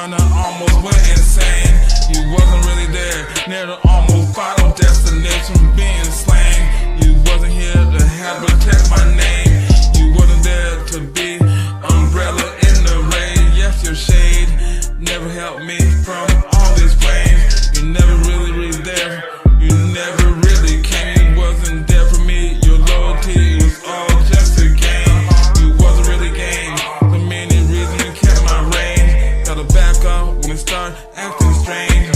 kinda almost went insane. You wasn't really there, near the almost final destination, being slain. You wasn't here to help protect my name. You wasn't there to be umbrella in the rain. Yes, your shade never helped me from all these flames. You never really there. You never really came. You wasn't there for me. Your loyalty was all just a game. You wasn't really game. For many reasons you kept my reign. Gotta back up when it start acting strange.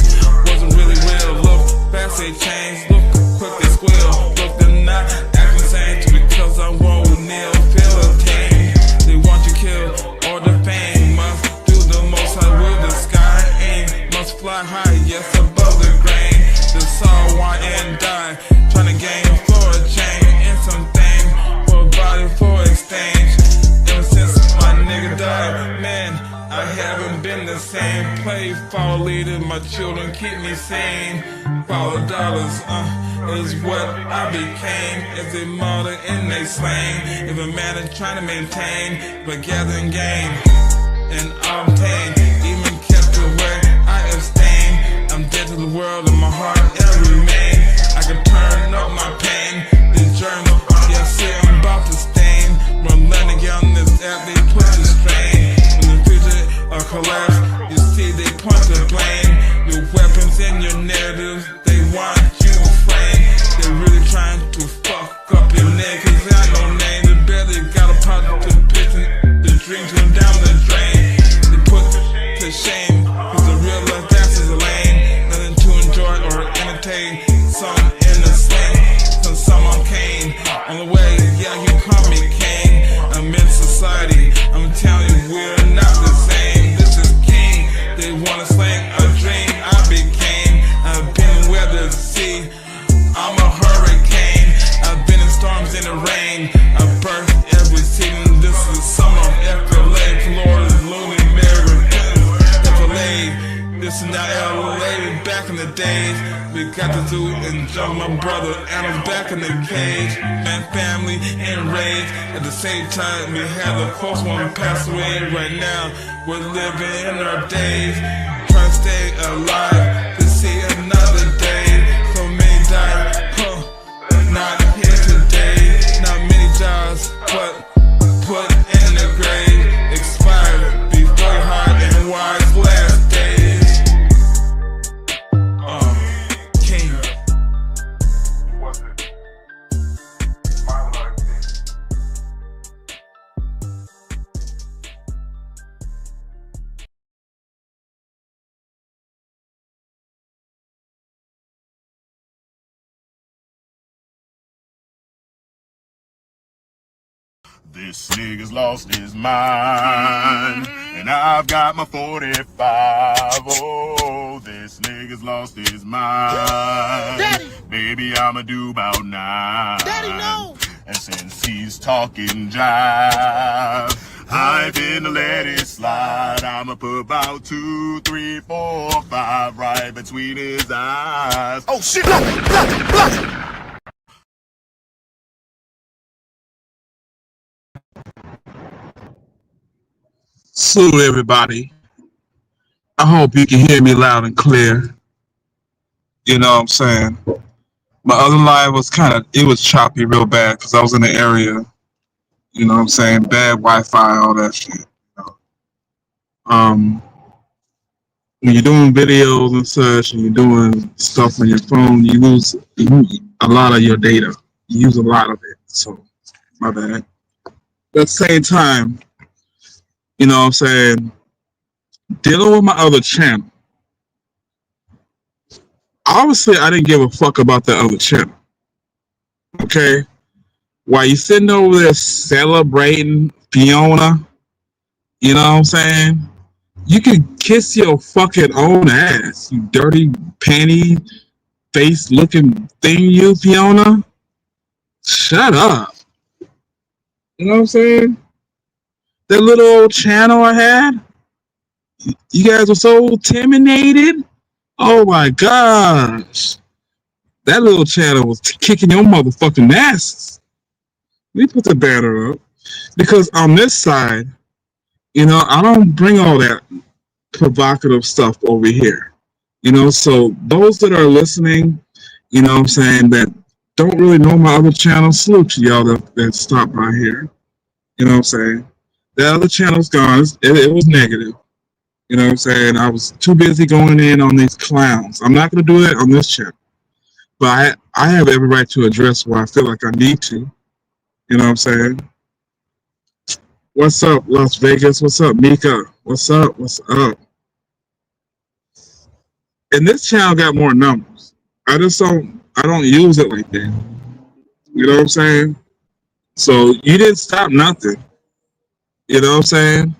Wasn't really real. Look fast they change. Look quick they squeal. Look they're not acting sane because I won't kneel. Feel a tame. They want you killed or the fame. Must do the most I will. The sky aim. Must fly high. Yes, above the grain. The saw wine and die. Trying to gain for a change. And something for a body for exchange. Ever since my nigga died, man, I haven't been the same. Play, follow leader, my children keep me sane. Follow dollars, is what I became. As a martyr in they slain. If a man is trying to maintain, but gather and gain and obtain, even kept away, I abstain. I'm dead to the world and my heart it remain. I can turn up my pain, the journal, yeah, see I'm about to stain. Run landing on this app, they put the strain. When the future collapse, you see they point the blame. Your weapons and your narratives, they want you framed. They're really trying to fuck up your name, cause I no name. They barely got a pot to pitch and the dreams went down the drain. They put to shame, cause the real life dance is lame. Nothing to enjoy or entertain. Some in the sling, some on cane. On the way, yeah, you call me King. I'm in society, I'm telling you we're not the same. This is king, they wanna slang a dream. I became, I've been weather sea. I'm a hurricane, I've been in storms in the rain. I birthed every season, this is summer FLA. Florida, Looney, Mary, FLA. This is not LA, back in the days. We got the zoo and Joe, my brother, and I'm back in the cage. Man, family, enraged. At the same time, we had the first one pass away. Right now, we're living in our days. Trying to stay alive to see another day. So many died, not here today. Not many jobs, but put in the grave. Expired before hard and wise last days. King. This nigga's lost his mind, and I've got my 45. Oh, this nigga's lost his mind. Daddy! Baby, I'ma do about 9. Daddy, no! And since he's talking jive, I ain't finna let it slide. I'ma put about 2, 3, 4, 5 right between his eyes. Oh shit! Block it! Block it! Block it! Salute everybody. I hope you can hear me loud and clear. You know what I'm saying? My other live was it was choppy real bad because I was in the area. You know what I'm saying? Bad Wi-Fi, all that shit. You know? When you're doing videos and such and you're doing stuff on your phone, you lose a lot of your data. You use a lot of it. So, my bad. At the same time, you know what I'm saying, dealing with my other channel, obviously I didn't give a fuck about the other channel. Okay? While you sitting over there celebrating Fiona, you know what I'm saying, you can kiss your fucking own ass, you dirty panty face looking thing, you Fiona. Shut up. You know what I'm saying? That little old channel I had, you guys were so intimidated. Oh my gosh. That little channel was kicking your motherfucking asses. Let me put the banner up. Because on this side, you know, I don't bring all that provocative stuff over here. So those that are listening, what I'm saying, that don't really know my other channel, salute to y'all that stopped by here. What I'm saying? The other channel's gone. It was negative. What I'm saying? I was too busy going in on these clowns. I'm not going to do that on this channel. But I have every right to address where I feel like I need to. What I'm saying? What's up, Las Vegas? What's up, Mika? What's up? What's up? And this channel got more numbers. I don't use it like that. You know what I'm saying? So you didn't stop nothing. You know what I'm saying?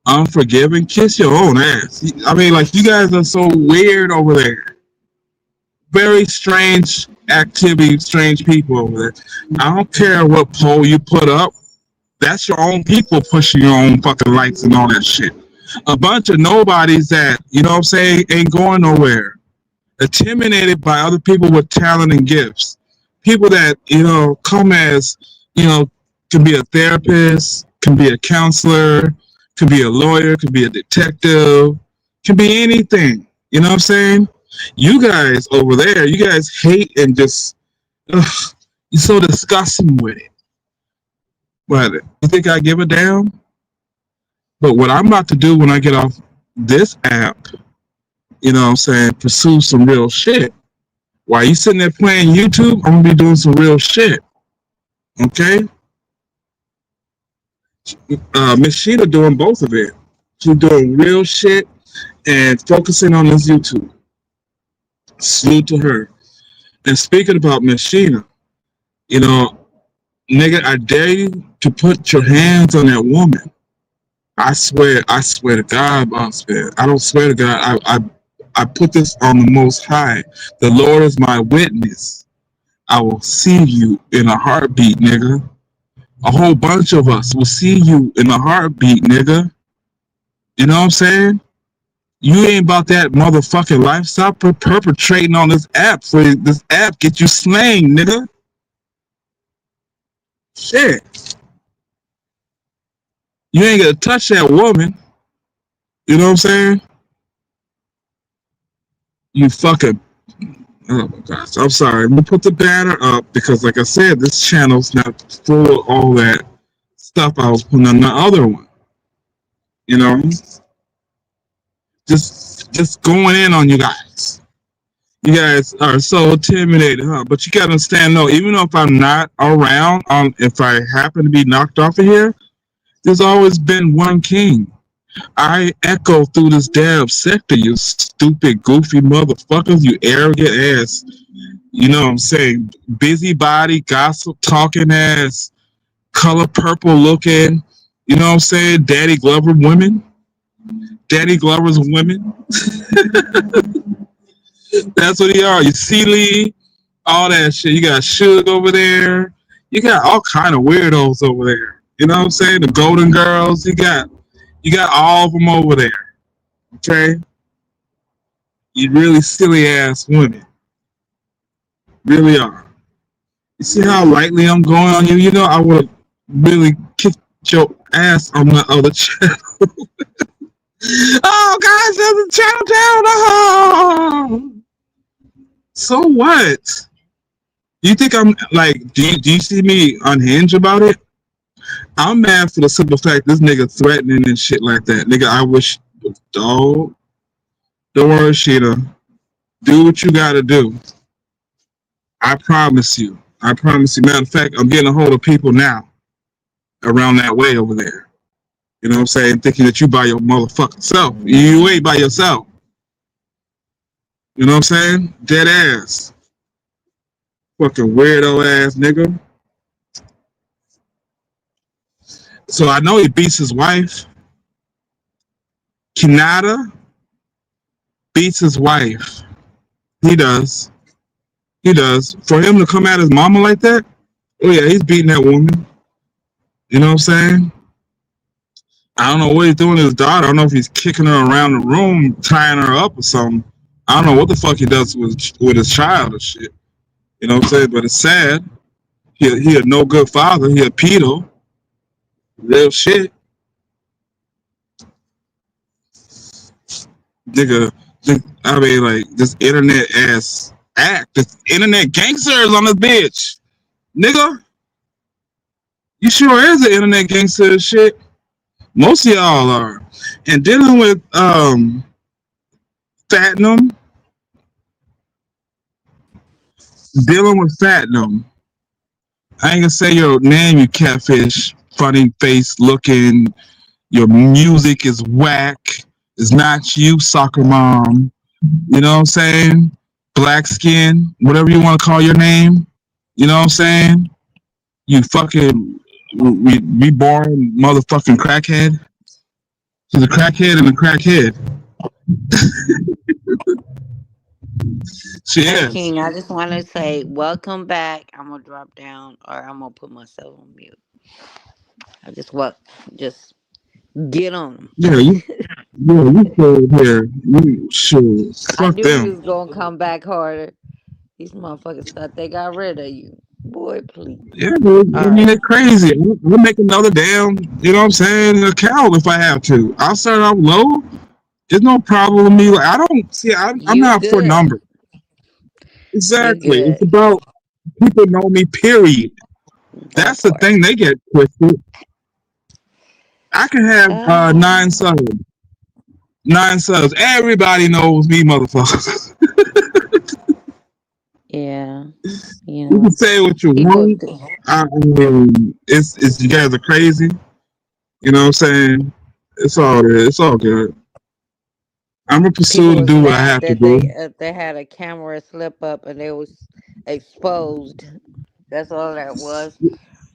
Unforgiving, kiss your own ass. I mean, like, you guys are so weird over there. Very strange activity, strange people over there. I don't care what poll you put up. That's your own people pushing your own fucking likes and all that shit. A bunch of nobodies that, you know what I'm saying, ain't going nowhere. Intimidated by other people with talent and gifts. People that, come as, can be a therapist, can be a counselor, can be a lawyer, can be a detective, can be anything. You know what I'm saying? You guys over there, you guys hate and just, you're so disgusting with it. But you think I give a damn? But what I'm about to do when I get off this app, you know what I'm saying, pursue some real shit. While you sitting there playing YouTube, I'm going to be doing some real shit. Okay? Miss Sheeta doing both of it. She's doing real shit and focusing on this YouTube. Salute to her. And speaking about Miss Sheeta, nigga, I dare you to put your hands on that woman. I swear to God, boss man. I don't swear to God. I put this on the Most High. The Lord is my witness. I will see you in a heartbeat, nigga. A whole bunch of us will see you in a heartbeat, nigga. You know what I'm saying? You ain't about that motherfucking life. Stop perpetrating on this app. So this app get you slain, nigga. Shit. You ain't gonna touch that woman. You know what I'm saying? You fucking... Oh my gosh, I'm sorry. I'm gonna put the banner up because, like I said, this channel's not full of all that stuff I was putting on the other one. Just going in on you guys. You guys are so intimidated, huh? But you gotta understand, though, even though if I'm not around, if I happen to be knocked off of here, there's always been one king. I echo through this damn sector, you stupid, goofy motherfuckers, you arrogant ass, you know what I'm saying, busybody, gossip, talking ass, color purple looking, you know what I'm saying, Daddy Glover women, Daddy Glover's women. That's what they are. You see Lee, all that shit. You got Suge over there. You got all kind of weirdos over there. You know what I'm saying? The Golden Girls. You got all of them over there. Okay? You really silly ass women. Really are. You see how lightly I'm going on you? You know, I would have really kicked your ass on the other channel. Oh, guys, there's a channel down. Oh. So what? You think I'm like, do you see me unhinged about it? I'm mad for the simple fact this nigga threatening and shit like that. Nigga, I wish, dog. Don't worry, Sheeta. Do what you gotta do. I promise you. I promise you. Matter of fact, I'm getting a hold of people now around that way over there. You know what I'm saying? Thinking that you by your motherfucking self. You ain't by yourself. You know what I'm saying? Dead ass. Fucking weirdo ass nigga. So I know he beats his wife. Kanata beats his wife. He does. He does. For him to come at his mama like that, oh yeah, he's beating that woman. You know what I'm saying? I don't know what he's doing to his daughter. I don't know if he's kicking her around the room, tying her up or something. I don't know what the fuck he does with his child or shit. You know what I'm saying? But it's sad. He a no good father. He a pedo. Real shit. nigga. I mean, like this internet ass act, this internet gangsters on this bitch, nigga. You sure is an internet gangster shit. Most of y'all are, and dealing with Fatnum, dealing with Fatnum. I ain't gonna say your name, you catfish, funny face looking. Your music is whack. It's not you, soccer mom. You know what I'm saying? Black skin, whatever you want to call your name. You know what I'm saying? You fucking reborn motherfucking crackhead. She's a crackhead and a crackhead. She Hey is. King, I just want to say welcome back. I'm gonna drop down, or I'm gonna put myself on mute. I just get on Yeah, them. you stay here. You sure. I Fuck knew you them. was gonna come back harder. These motherfuckers thought they got rid of you, boy. Please. Yeah, dude. All I mean, right, they're crazy. I'll make another damn, you know what I'm saying, account if I have to. I'll start off low. There's no problem with me. Like, I don't see. I'm you not for good. numbers. You Exactly. It's good. about people know me. Period. That That's the part. thing. They get twisted. I can have nine Um. subs. 9 subs. Everybody knows me, motherfuckers. Yeah. You You can know, say what you people. want. I mean, it's you guys are crazy. You know what I'm saying? It's all good. It's all good. I'm gonna pursue People to was do what I mad have to that do. they had a camera slip up and they was exposed. That's all that was.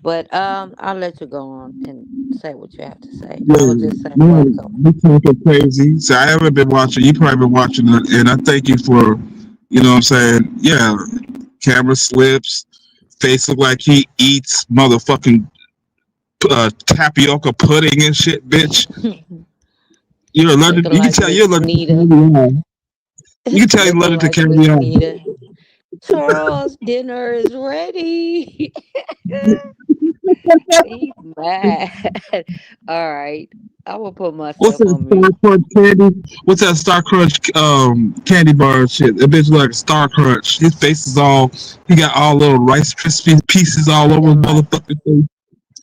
But I'll let you go on and say what you have to say. I Yeah, was just saying man, welcome. you talking crazy. So I haven't been watching. You probably been watching it, and I thank you for, you know what I'm saying? Yeah, camera slips. Face look like he eats motherfucking tapioca pudding and shit, bitch. You're allergic. Looking You can like tell Miss you're allergic to Nita. caviar. You can tell you're Looking allergic to like Miss caviar. Nita. Charles, dinner is ready. He's mad. All right. I will put What's myself that on Star mute. Crunch candy? What's that Star Crunch candy bar shit? That bitch like a Star Crunch. His face is all. He got all little Rice Krispie pieces all over his Looking like motherfucking face.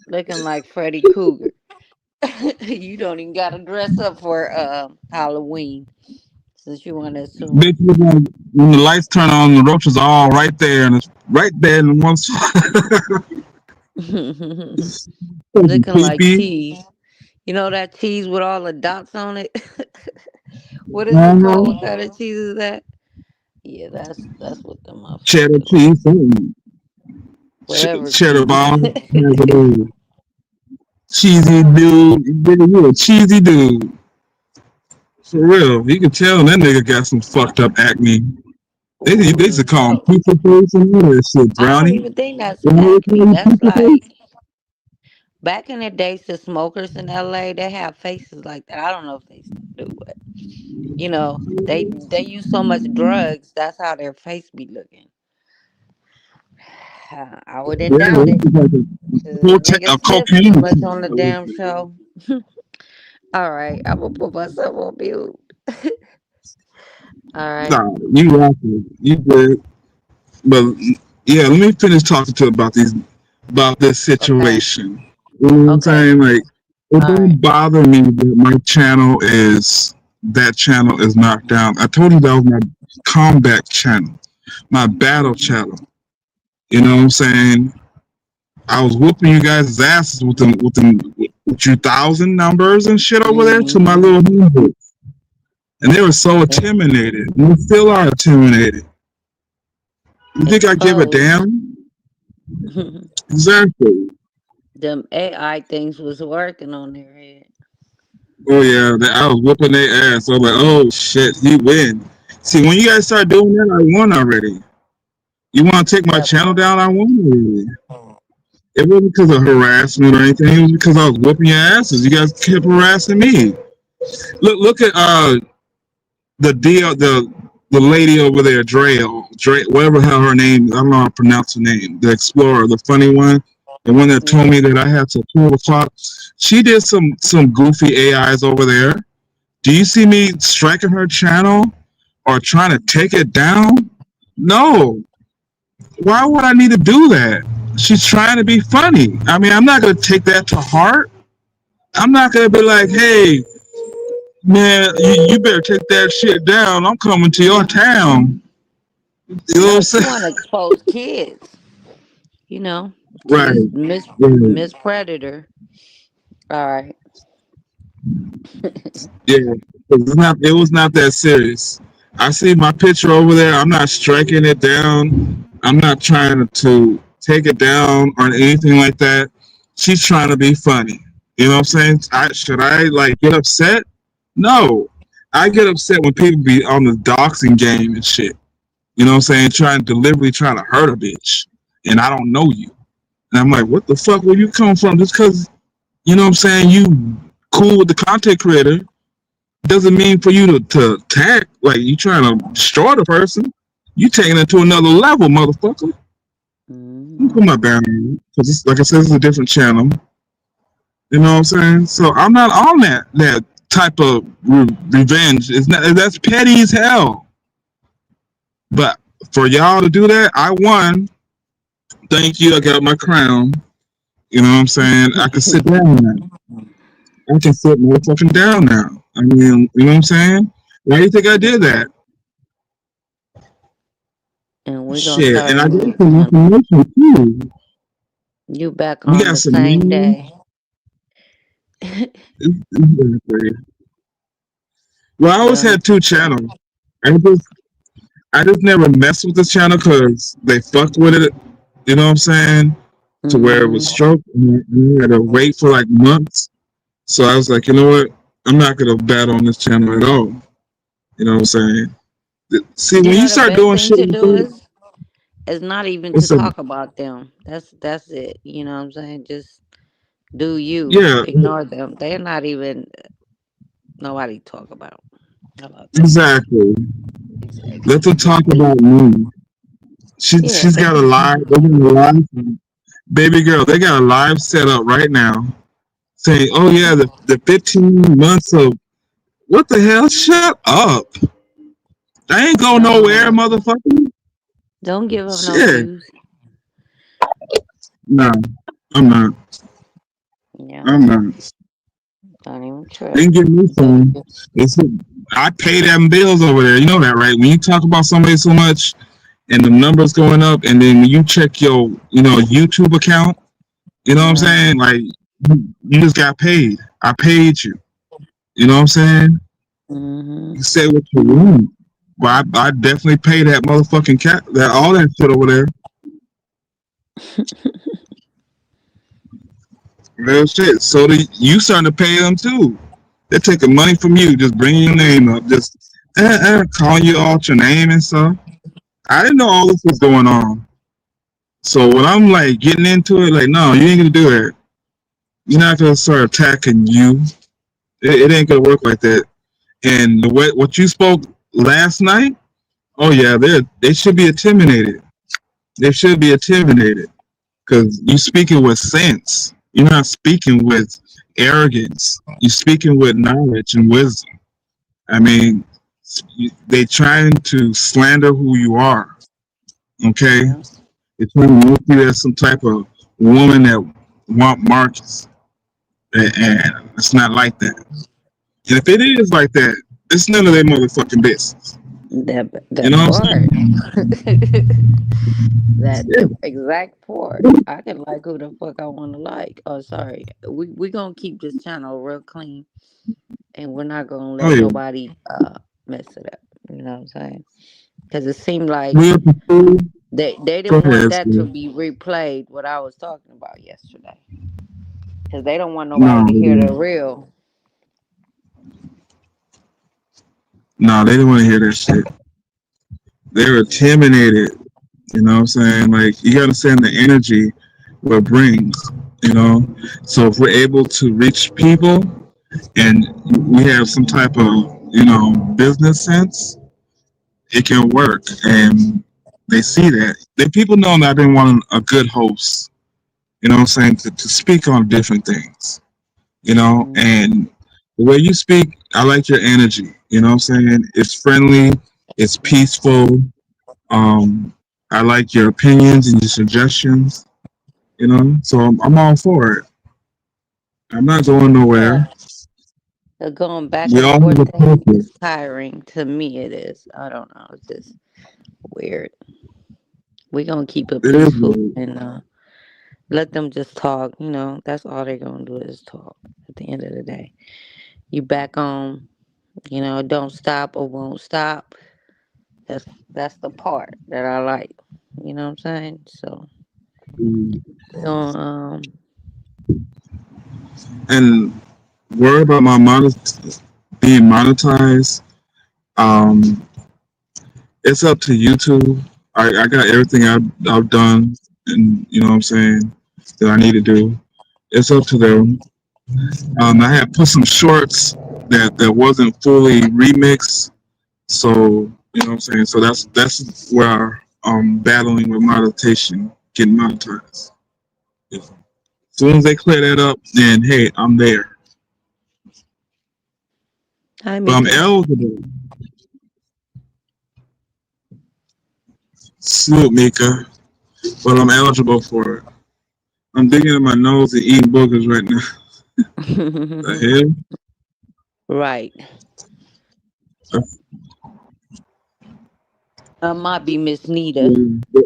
looking like Freddy Cougar. You don't even gotta dress up for Halloween since you wanna assume. Bitch, when the lights turn on, the roaches are all right there, and it's right there in one spot. Fucking Looking like creepy. cheese. You know that cheese with all the dots on it? What is it called? Uh-huh. What kind of cheese is that? Yeah, that's what the motherfuckers Cheddar look like. cheese. Whatever Cheddar cheese. bomb. Cheesy dude. Nigga, you a cheesy dude. For real. You can tell that nigga got some fucked up acne. They used to Ooh, call him pizza face and all that shit, I don't brownie. even think that's You know what they acne. call him, That's pizza like face? back in the days, the smokers in LA, they have faces like that. I don't know if they still do, but they use so much drugs. That's how their face be looking. I wouldn't Yeah, doubt it. it's like 'Cause a niggas sniff too cocaine. much on the damn show. All right, I'm gonna put myself on mute. All right. Nah, you rocking. You good. But yeah, let me finish talking to about this Okay. situation. You know what I'm Okay. saying? Like, it All right. don't bother me that my channel is knocked down. I told you that was my combat channel, my battle Mhm. channel. You know what I'm saying? I was whooping you guys' asses with 2,000 numbers and shit over there to my Mhm. little homeboy. And they were so intimidated. And they still are intimidated. You think I give a Exposed. damn? Exactly. Them AI things was working on their head. Oh yeah, I was whooping their ass. I was like, oh shit, he win. See, when you guys start doing that, I won already. You want to take my That channel part. down? I won already. It wasn't because of harassment or anything. It was because I was whooping your asses. You guys kept harassing me. Look at the lady over there, Dre, whatever the hell her name. I don't know how to pronounce her name. The explorer, the funny one, the one that told Yeah. me that I had to 12 o'clock. She did some goofy AIs over there. Do you see me striking her channel or trying to take it down? No. Why would I need to do that? She's trying to be funny. I mean, I'm not going to take that to heart. I'm not going to be like, hey, man, you better take that shit down. I'm coming to your town. You know what No, I'm she saying? want to expose kids. You know, Right. she's Right. Miss Predator. All right. Yeah. It was not that serious. I see my picture over there. I'm not striking it down. I'm not trying to take it down or anything like that. She's trying to be funny. You know what I'm saying? Should I like get upset? No. I get upset when people be on the doxing game and shit. You know what I'm saying? Deliberately trying to hurt a bitch. And I don't know you. And I'm like, what the fuck where you come from? Just because, you know what I'm saying, you cool with the content creator doesn't mean for you to attack. Like, you trying to destroy the person. You taking it to another level, motherfucker. Mm-hmm. Put my banner on. Because, like I said, it's a different channel. You know what I'm saying? So I'm not on that type of revenge. It's not, that's petty as hell. But for y'all to do that, I won. Thank you. I got my crown. You know what I'm saying? I can sit down now. I can sit motherfucking down now. I mean, you know what I'm saying? Why do you think I did that? And we're gonna Shit, start and a I new got some channel. information too. You back We on got the some same news. day. Well, I always Yeah. had two channels. I just never messed with this channel because they fucked with it. You know what I'm saying? To where it was Mm-hmm. stroke, and you had to wait for like months. So I was like, you know what? I'm not gonna battle on this channel at all. You know what I'm saying? See, You when you know, the start best doing thing shit to like do that, is not even to what's up? talk about them. That's it. You know what I'm saying? Just do you. Yeah, Ignore them. They're not even nobody talk about. How about that? exactly. Let Exactly. them talk Just leave. about me. Yeah. She's got a live, baby girl. They got a live set up right now, saying, "Oh yeah, the 15 months of what the hell? Shut up! I ain't go nowhere, No. motherfucker. Don't give up no Shit, views. no, I'm not. Yeah. I'm not. Don't even They trip. can give me some. It's, I pay them bills over there. You know that, right? When you talk about somebody so much and the numbers going up, and then when you check your, YouTube account, you know what I'm Mm-hmm. saying? Like, you just got paid. I paid you. You know what I'm saying? Mm-hmm. You say what you want. But I definitely pay that motherfucking cat, all that shit over there. Real shit. So you starting to pay them too. They're taking money from you, just bringing your name up, just calling you out your name and stuff. I didn't know all this was going on. So when I'm like getting into it, like, no, you ain't gonna do that. You're not gonna start attacking you. It ain't gonna work like that. And the way what you spoke last night, oh yeah, they should be intimidated. They should be intimidated because you speaking with sense. You're not speaking with arrogance. You're speaking with knowledge and wisdom. I mean, they trying to slander who you are. Okay, Yeah. they're trying to make you as some type of woman that want Marcus, and it's not like that. And if it is like that, it's none of their motherfucking business. You That know what I'm part. saying? That Yeah. exact part. I can like who the fuck I want to like. Oh, sorry. We gonna keep this channel real clean, and we're not gonna Oh let yeah. nobody mess it up. You know what I'm saying? Because it seemed like We have to prove. they Go didn't want ahead. that to Steve. be replayed. What I was talking about yesterday, because they don't want nobody No, to hear the real. no, they didn't want to hear that shit. They were intimidated. You know what I'm saying? Like, you gotta understand the energy what it brings. You know, so if we're able to reach people and we have some type of business sense, it can work. And they see that. They people know that I've been wanting a good host. You know what I'm saying? To speak on different things. Mm-hmm. And the way you speak I like your energy. You know what I'm saying? It's friendly. It's peaceful. Um, I like your opinions and your suggestions. You know, so I'm all for it. I'm not going Yeah. nowhere. The going back We and all have forth a thing purpose. is tiring. To me, it is. I don't know. It's just weird. We're going to keep it It is. peaceful and let them just talk. You know, that's all they're going to do is talk at the end of the day. You back on, you know, don't stop or won't stop. That's the part that I like. You know what I'm saying? So, um, And worry about my being monetized. Um, it's up to YouTube. I got everything I've done, and you know what I'm saying that I need to do. It's up to them. I had put some shorts that wasn't fully remixed, so you know what I'm saying. So that's where I'm battling with monetization, getting monetized. As soon as they clear that up, then hey, I'm there. hi, But I'm Mika. eligible. Snoop Mika, but I'm eligible for it. I'm digging in my nose and eating boogers right now. The Right. I might be Miss Nita. hell?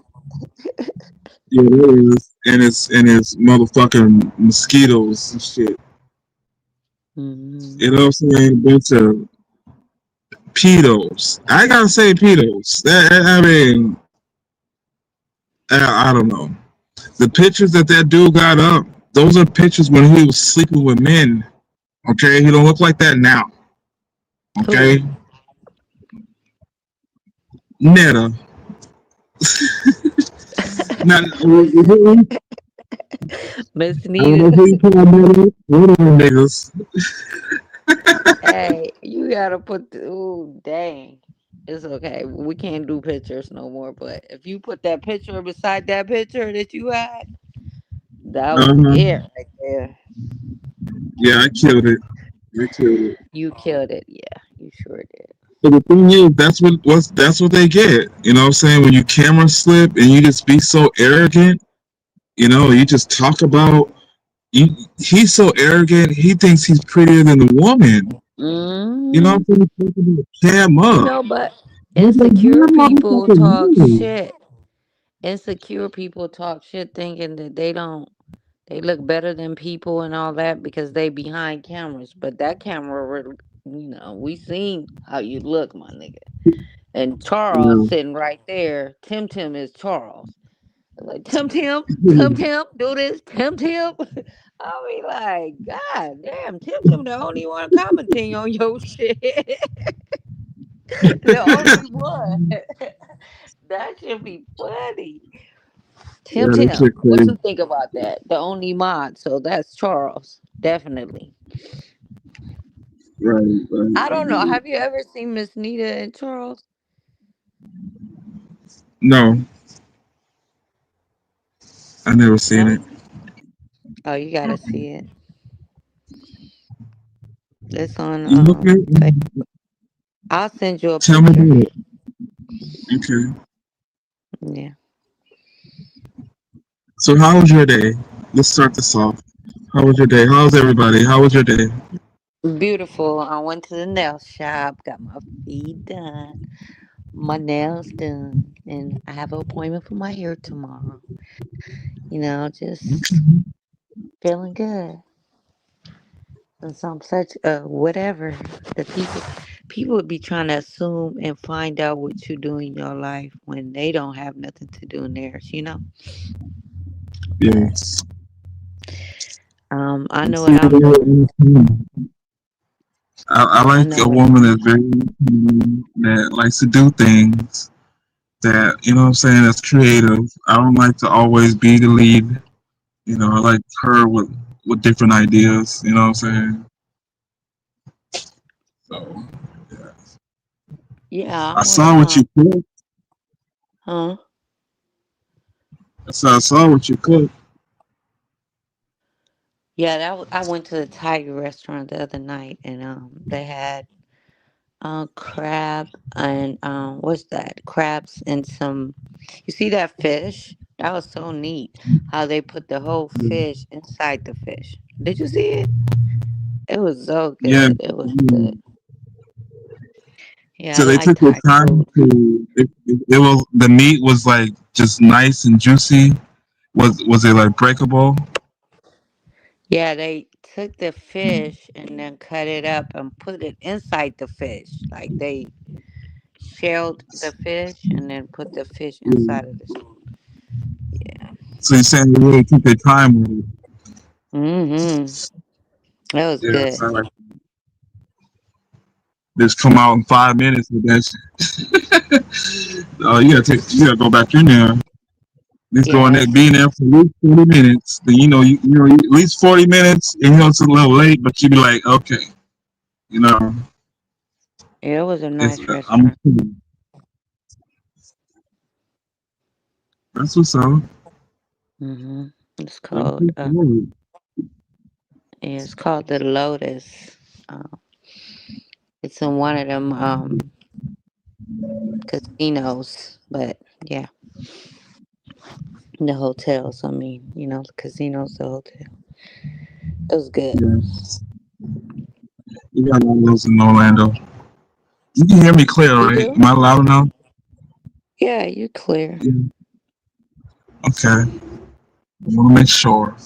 Yeah, there is. And it's motherfucking mosquitoes and shit. Hmm. You know what I'm saying? A bunch of pedos. I gotta say pedos. I mean, I don't know. The pictures that dude got up, those are pictures when he was sleeping with men. Okay, he don't look like that now. Who? Okay, Netta. Now, Miss I don't know Nita. who you call Netta. One of them niggas. Hey, you gotta put the. Ooh, dang. It's okay. We can't do pictures no more. But if you put that picture beside that picture that you had, that was Uh-huh. it right there. Yeah, I killed it. I killed it. You killed it. Yeah, you sure did. But the thing is, that's what they get. You know what I'm saying? When you camera slip and you just be so arrogant, you know, you just talk about you, he's so arrogant, he thinks he's prettier than the woman. You know Hmm. what I'm saying? Talking about cam You up. know, but Nigga, insecure you're people motherfucking talk me. shit. Insecure people talk shit thinking that they don't. They look better than people and all that because they behind cameras. But that camera, you know, we seen how you look, my nigga. And Charles Yeah. sitting right there. Tim Tim is Charles. Like Tim Tim, Tim Tim, do this, Tim Tim. I'll be like, God damn, Tim Tim the only one commenting on your shit. The only one. That should be funny. Tim Yeah, that Tim, shit what crazy. you think about that? The only mod, so that's Charles, definitely. Right, right, I don't know. right. Have you ever seen Miss Nita and Charles? No, I never seen it. No. Oh, you gotta see it. It's on You look at I'll send you a tell me picture. about it. Okay. Yeah. So how was your day? Let's start this off. How was your day? How's everybody? How was your day? Beautiful. I went to the nail shop, got my feet done, my nails done, and I have an appointment for my hair tomorrow. You know, just feeling good. And so I'm such a whatever. The people would be trying to assume and find out what you do in your life when they don't have nothing to do in theirs, you know? But Yes. I know what See, I'm doing. I I like know a what woman that's very that likes to do things that you know what I'm saying that's creative. I don't like to always be the lead. You know, I like her with different ideas. You know what I'm saying? So yeah. yeah, I I'm with saw what you cooked. huh? I saw what you cooked. Yeah, I went to the Thai restaurant the other night, and they had crab and what's that? Crabs and some. You see that fish? That was so neat. How they put the whole fish inside the fish. Did you see it? It was so Yeah. good. It was good. Yeah, I So they like took their Thai time food. to. It was the meat was like just nice and juicy. Was it like breakable? Yeah, they took the fish and then cut it up and put it inside the fish. Like they shelled the fish and then put the fish Yeah. inside of this. Yeah. So you're saying they really took their time with it? Mm-hmm. That was Yeah. good. So like just come out in 5 minutes with that shit. Oh, you gotta go back in there. At least go in Yeah, there, be in there for at least 40 minutes. Then at least 40 minutes. And it's a little late, but you be like, okay, you know, it was a it's nice I'm. restaurant. That's what's up. Mm-hmm. It's That's called what's up. yeah, it's called the Lotus. It's in one of them casinos, but yeah, the hotels. I mean, the casinos, the hotel. It was good. Yeah, you got one of those in Orlando. You can hear me clear, You right? do? Am I loud enough? Yeah, you clear. Yeah. Okay. I want to make sure.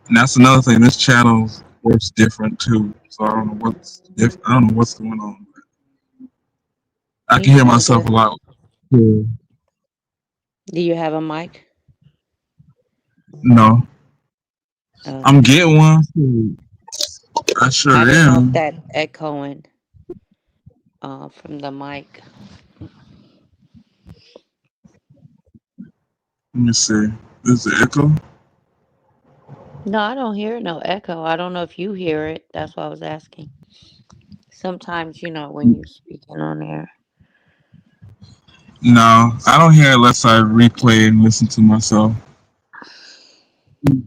And that's another thing. This channel works different too. So I don't know what's different. I don't know what's going on. I You can hear sound myself good. a lot. Yeah. Do you have a mic? No, I'm Okay. getting one. I I sure didn't know if am. that echoing from the mic. Let me see. Is it echo? No, I don't hear no echo. I don't know if you hear it. That's why I was asking. Sometimes, when you're speaking on there. No, I don't hear it unless I replay and listen to myself.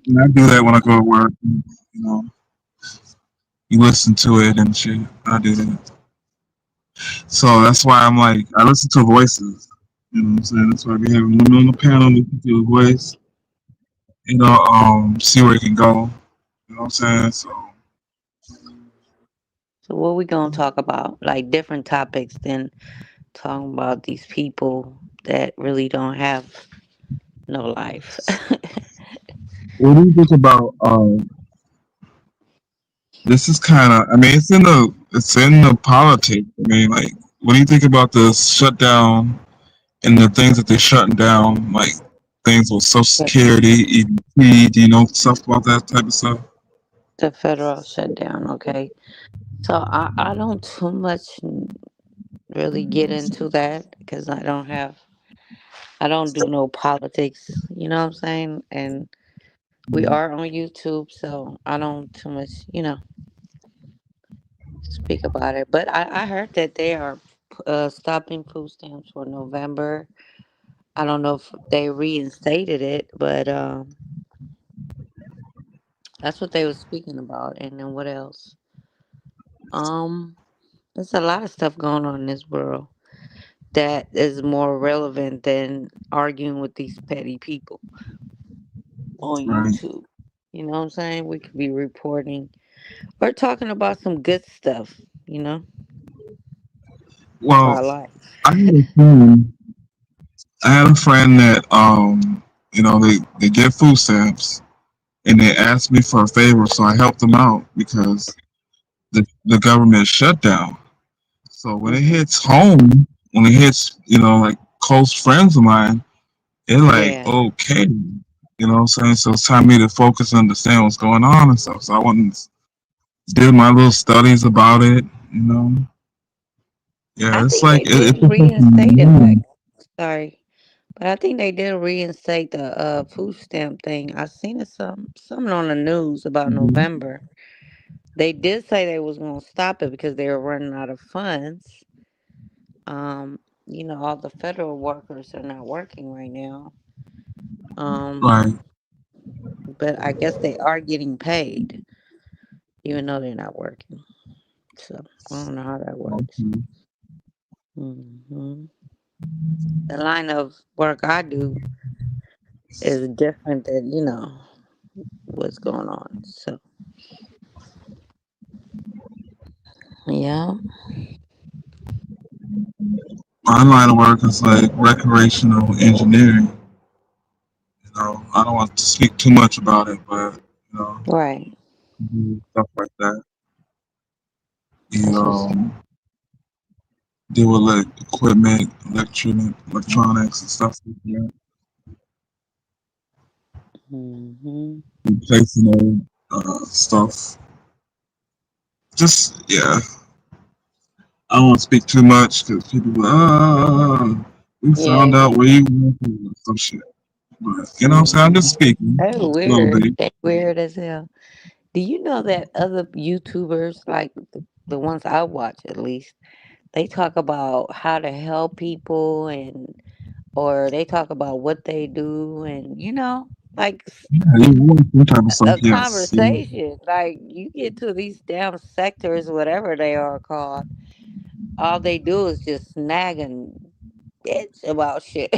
And I do that when I go to work. Know, you listen to it and shit. I do that. So that's why I'm like, I listen to voices. You know what I'm saying? That's why we have women on the panel listen to a voice. See where it can go. You know what I'm saying? So So what we gonna talk about? Like different topics than talking about these people that really don't have no life. what do you think about this is kinda I mean it's in the politics. I mean like what do you think about the shutdown and the things that they're shutting down, like things with Social Security, EBT, do you know stuff about that type of stuff? The federal shutdown, okay. So I don't too much really get into that because I don't do no politics, you know what I'm saying? And we are on YouTube, so I don't too much, speak about it. But I heard that they are stopping food stamps for November. I don't know if they reinstated it, but that's what they were speaking about. And then what else? Um, there's a lot of stuff going on in this world that is more relevant than arguing with these petty people on Right. YouTube. You know what I'm saying? We could be reporting or talking about some good stuff, Well, about life. I had a friend I had a friend that they get food stamps and they asked me for a favor, so I helped them out because the government shut down. So when it Hmm. hits home, when it hits, like close friends of mine, they're like, Yeah. okay. You know what I'm saying? So it's time for me to focus and understand what's going on and stuff. So I went and did my little studies about it, you know. I Yeah, it's think like they did it's a reinstate it back. fucking Sorry. But I think they did reinstate the food stamp thing. I seen it something on the news about November. They did say they was gonna stop it because they were running out of funds. Um, all the federal workers are not working right now. Um, like but I guess they are getting paid, even though they're not working. So I don't know how that works. Okay. hmm The line of work I do is different than what's going on. So yeah, My line of work is like recreational engineering. I don't want to speak too much about it, but you know, right. stuff like that. You That's what's. deal with like equipment, electronics, and stuff like that. hmm Replacing old stuff. Just yeah, I don't want to speak too much because people go, we Yeah, found out where you went to some shit. But you know what I'm saying? I'm just hmm speaking that's a little weird. bit. That's weird as hell. Do you know that other YouTubers, like the ones I watch at least, they talk about how to help people and or they talk about what they do and like Yeah, you want some type of stuff, a yes. Yeah. conversation. Like you get to these damn sectors, whatever they are called, all they do is just snag and bitch about shit.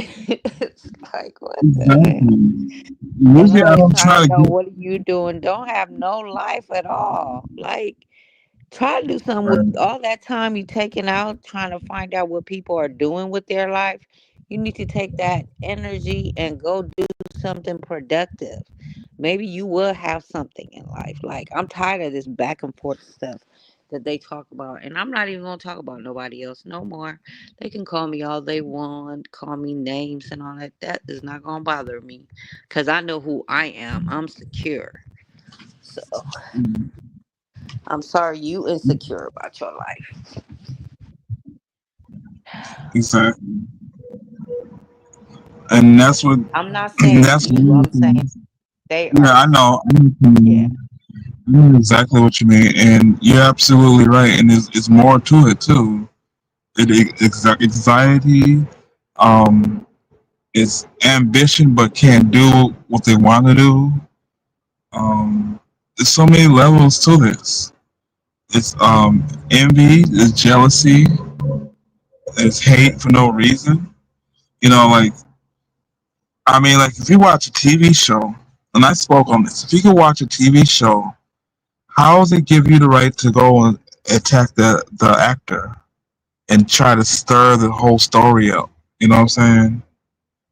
It's like what the hell? Exactly. And Usually I nobody's don't trying try to to know get what are you doing. Don't have no life at all. Like try to do something with right. all that time you taking out trying to find out what people are doing with their life. You need to take that energy and go do something productive. Maybe you will have something in life. Like I'm tired of this back and forth stuff that they talk about. And I'm not even gonna talk about nobody else no more. They can call me all they want, call me names and all that. That is not gonna bother me. Cause I know who I am. I'm secure. So I'm sorry you insecure about your life. Exactly. And that's what I'm not saying that's you. one I'm saying thing. they Yeah, are. I know. Yeah. I know exactly what you mean, and you're absolutely right. And it's more to it too. Anxiety, um, it's ambition, but can't do what they want to do. There's so many levels to this. It's envy, it's jealousy, it's hate for no reason. Like like if you watch a TV show, and I spoke on this, if you can watch a TV show, how does it give you the right to go and attack the actor and try to stir the whole story up? You know what I'm saying?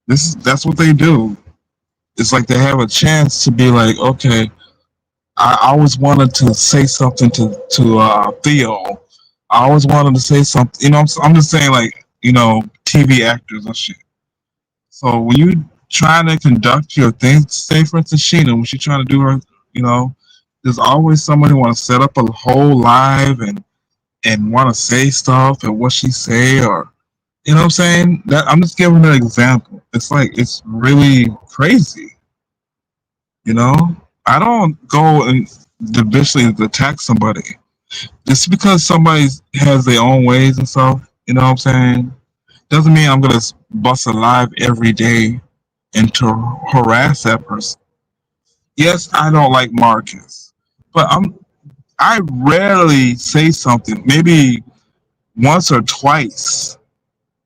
That's what they do. It's like they have a chance to be like, okay, I always wanted to say something to Theo. I always wanted to say something. I'm just saying like TV actors and shit. So when you trying to conduct your thing, say for instance Sheena, when she's trying to do her, you know, there's always somebody want to set up a whole live and want to say stuff and what she say or what I'm saying. That I'm just giving an example. It's like it's really crazy. You know, I don't go and viciously attack somebody just because somebody has their own ways and stuff. You know what I'm saying? Doesn't mean I'm gonna bust a live every day and to harass that person. Yes, I don't like Marcus, but I rarely say something. Maybe once or twice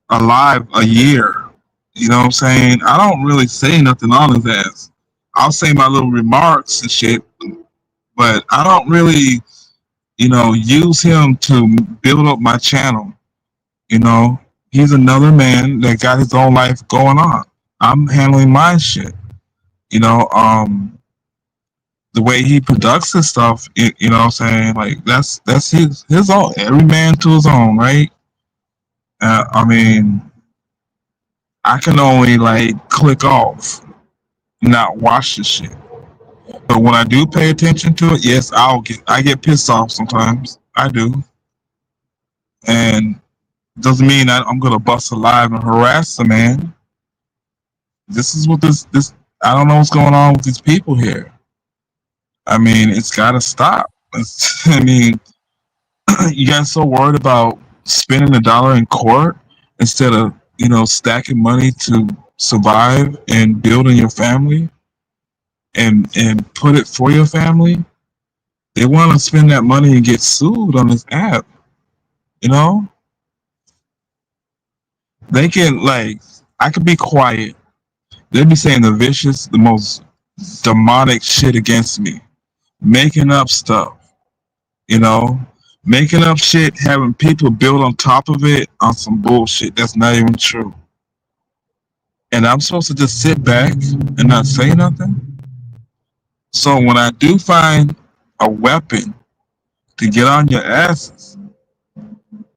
alive a year. You know what I'm saying? I don't really say nothing on his ass. I'll say my little remarks and shit, but I don't really, use him to build up my channel. You know, he's another man that got his own life going on. I'm handling my shit. You know, the way he conducts his stuff, you know what I'm saying? Like that's his own. Every man to his own, right? I mean, I can only like click off, not watch the shit. But when I do pay attention to it, yes, I get pissed off sometimes. I do, and doesn't mean that I'm gonna bust a live and harass the man. This is what this. I don't know what's going on with these people here. I mean, it's got to stop. I mean, you guys so worried about spending $1 in court instead of stacking money to survive and building your family. and put it for your family, they want to spend that money and get sued on this app. You know, they can like I could be quiet. They'd be saying the vicious, the most demonic shit against me, making up stuff. You know, making up shit, having people build on top of it on some bullshit that's not even true. And I'm supposed to just sit back and not say nothing. So when I do find a weapon to get on your asses,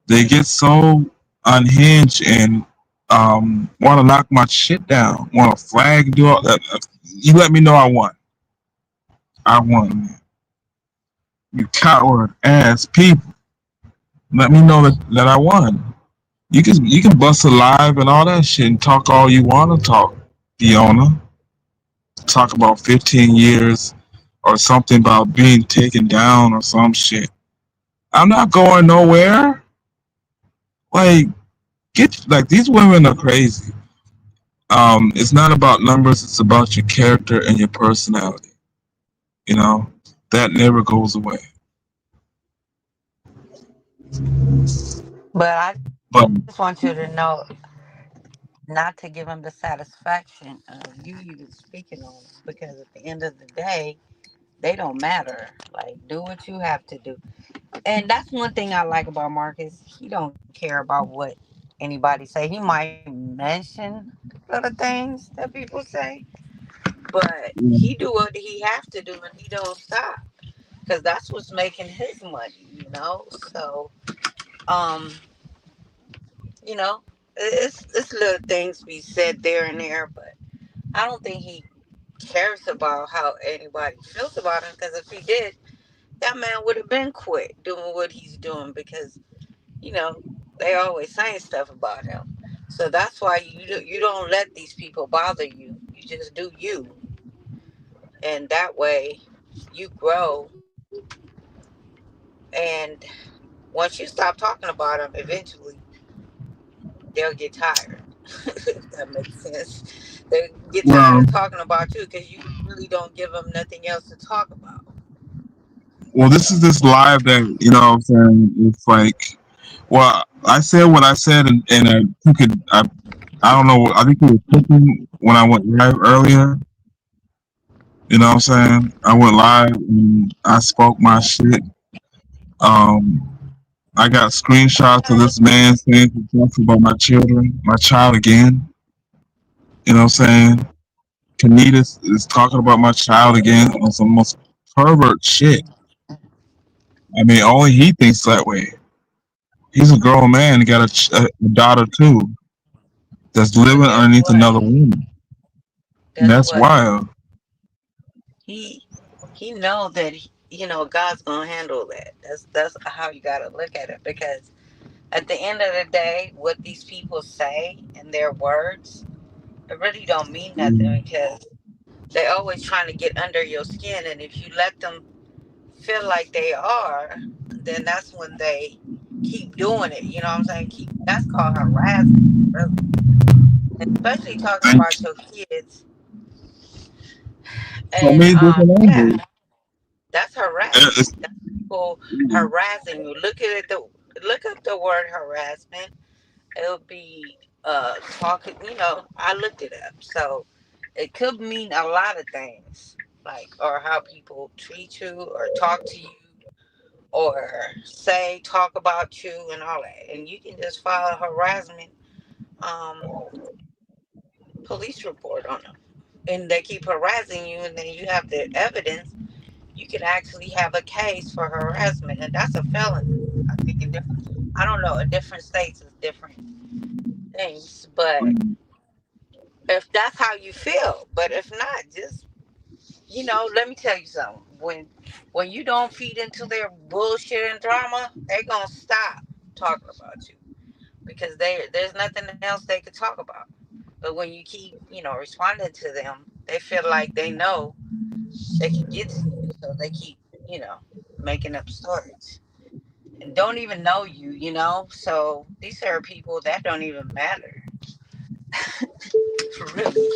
they get so unhinged and want to knock my shit down, want to flag, do all that. You let me know I won. I won, man. You coward ass people. Let me know that I won. You can bust a live and all that shit and talk all you want to talk, Fiona. Talk about 15 years or something about being taken down or some shit. I'm not going nowhere. Like, get like these women are crazy. It's not about numbers, it's about your character and your personality. You know, that never goes away. But I just want you But to know not to give them the satisfaction of you even speaking on them, because at the end of the day, they don't matter. Like, do what you have to do. And that's one thing I like about Marcus. He don't care about what anybody say. He might mention little things that people say, but he do what he have to do, and he don't stop, because that's what's making his money. So, um, you know, it's little things be said there and there, but I don't think he cares about how anybody feels about him. Because if he did, that man would have been quit doing what he's doing, because you know they always saying stuff about him. So that's why you don't let these people bother you. You just do you, and that way you grow. And once you stop talking about them, eventually they'll get tired. If that makes sense. They get tired well, of talking about you because you really don't give them nothing else to talk about. this is So this live that you know what I'm saying. It's like, well, I said what I said, and I took it. I don't know. I think it was cooking when I went live earlier. You know what I'm saying? I went live and I spoke my shit. Um, I got screenshots of this man saying he talks about my children, my child again. You know what I'm saying? Kanita is talking about my child again on some most pervert shit. I mean, only he thinks that way. He's a grown man. He got a daughter too that's living but guess underneath what? another woman. And Guess that's what? wild. He he know that God's gonna handle that. That's how you gotta look at it, because at the end of the day, what these people say and their words, it really don't mean nothing, because they always trying to get under your skin, and if you let them feel like they are, then that's when they keep doing it. You know what I'm saying? That's called harassment, really. And especially talking Thank about your kids. so And many different yeah, angles. that's It's, harassment. That's people harassing you. Look up the word harassment. It'll be talking. I looked it up, so it could mean a lot of things, like, or how people treat you or talk to you or say talk about you and all that. And you can just file a harassment um, police report on them. And they keep harassing you, and then you have the evidence. You can actually have a case for harassment, and that's a felony. I think in different, I don't know, in different states is different things, but if that's how you feel, but if not, just let me tell you something. When you don't feed into their bullshit and drama, they gonna stop talking about you, because there's nothing else they could talk about. But when you keep, responding to them, they feel like they know they can get to you, so they keep, you know, making up stories and don't even know you. So these are people that don't even matter, really.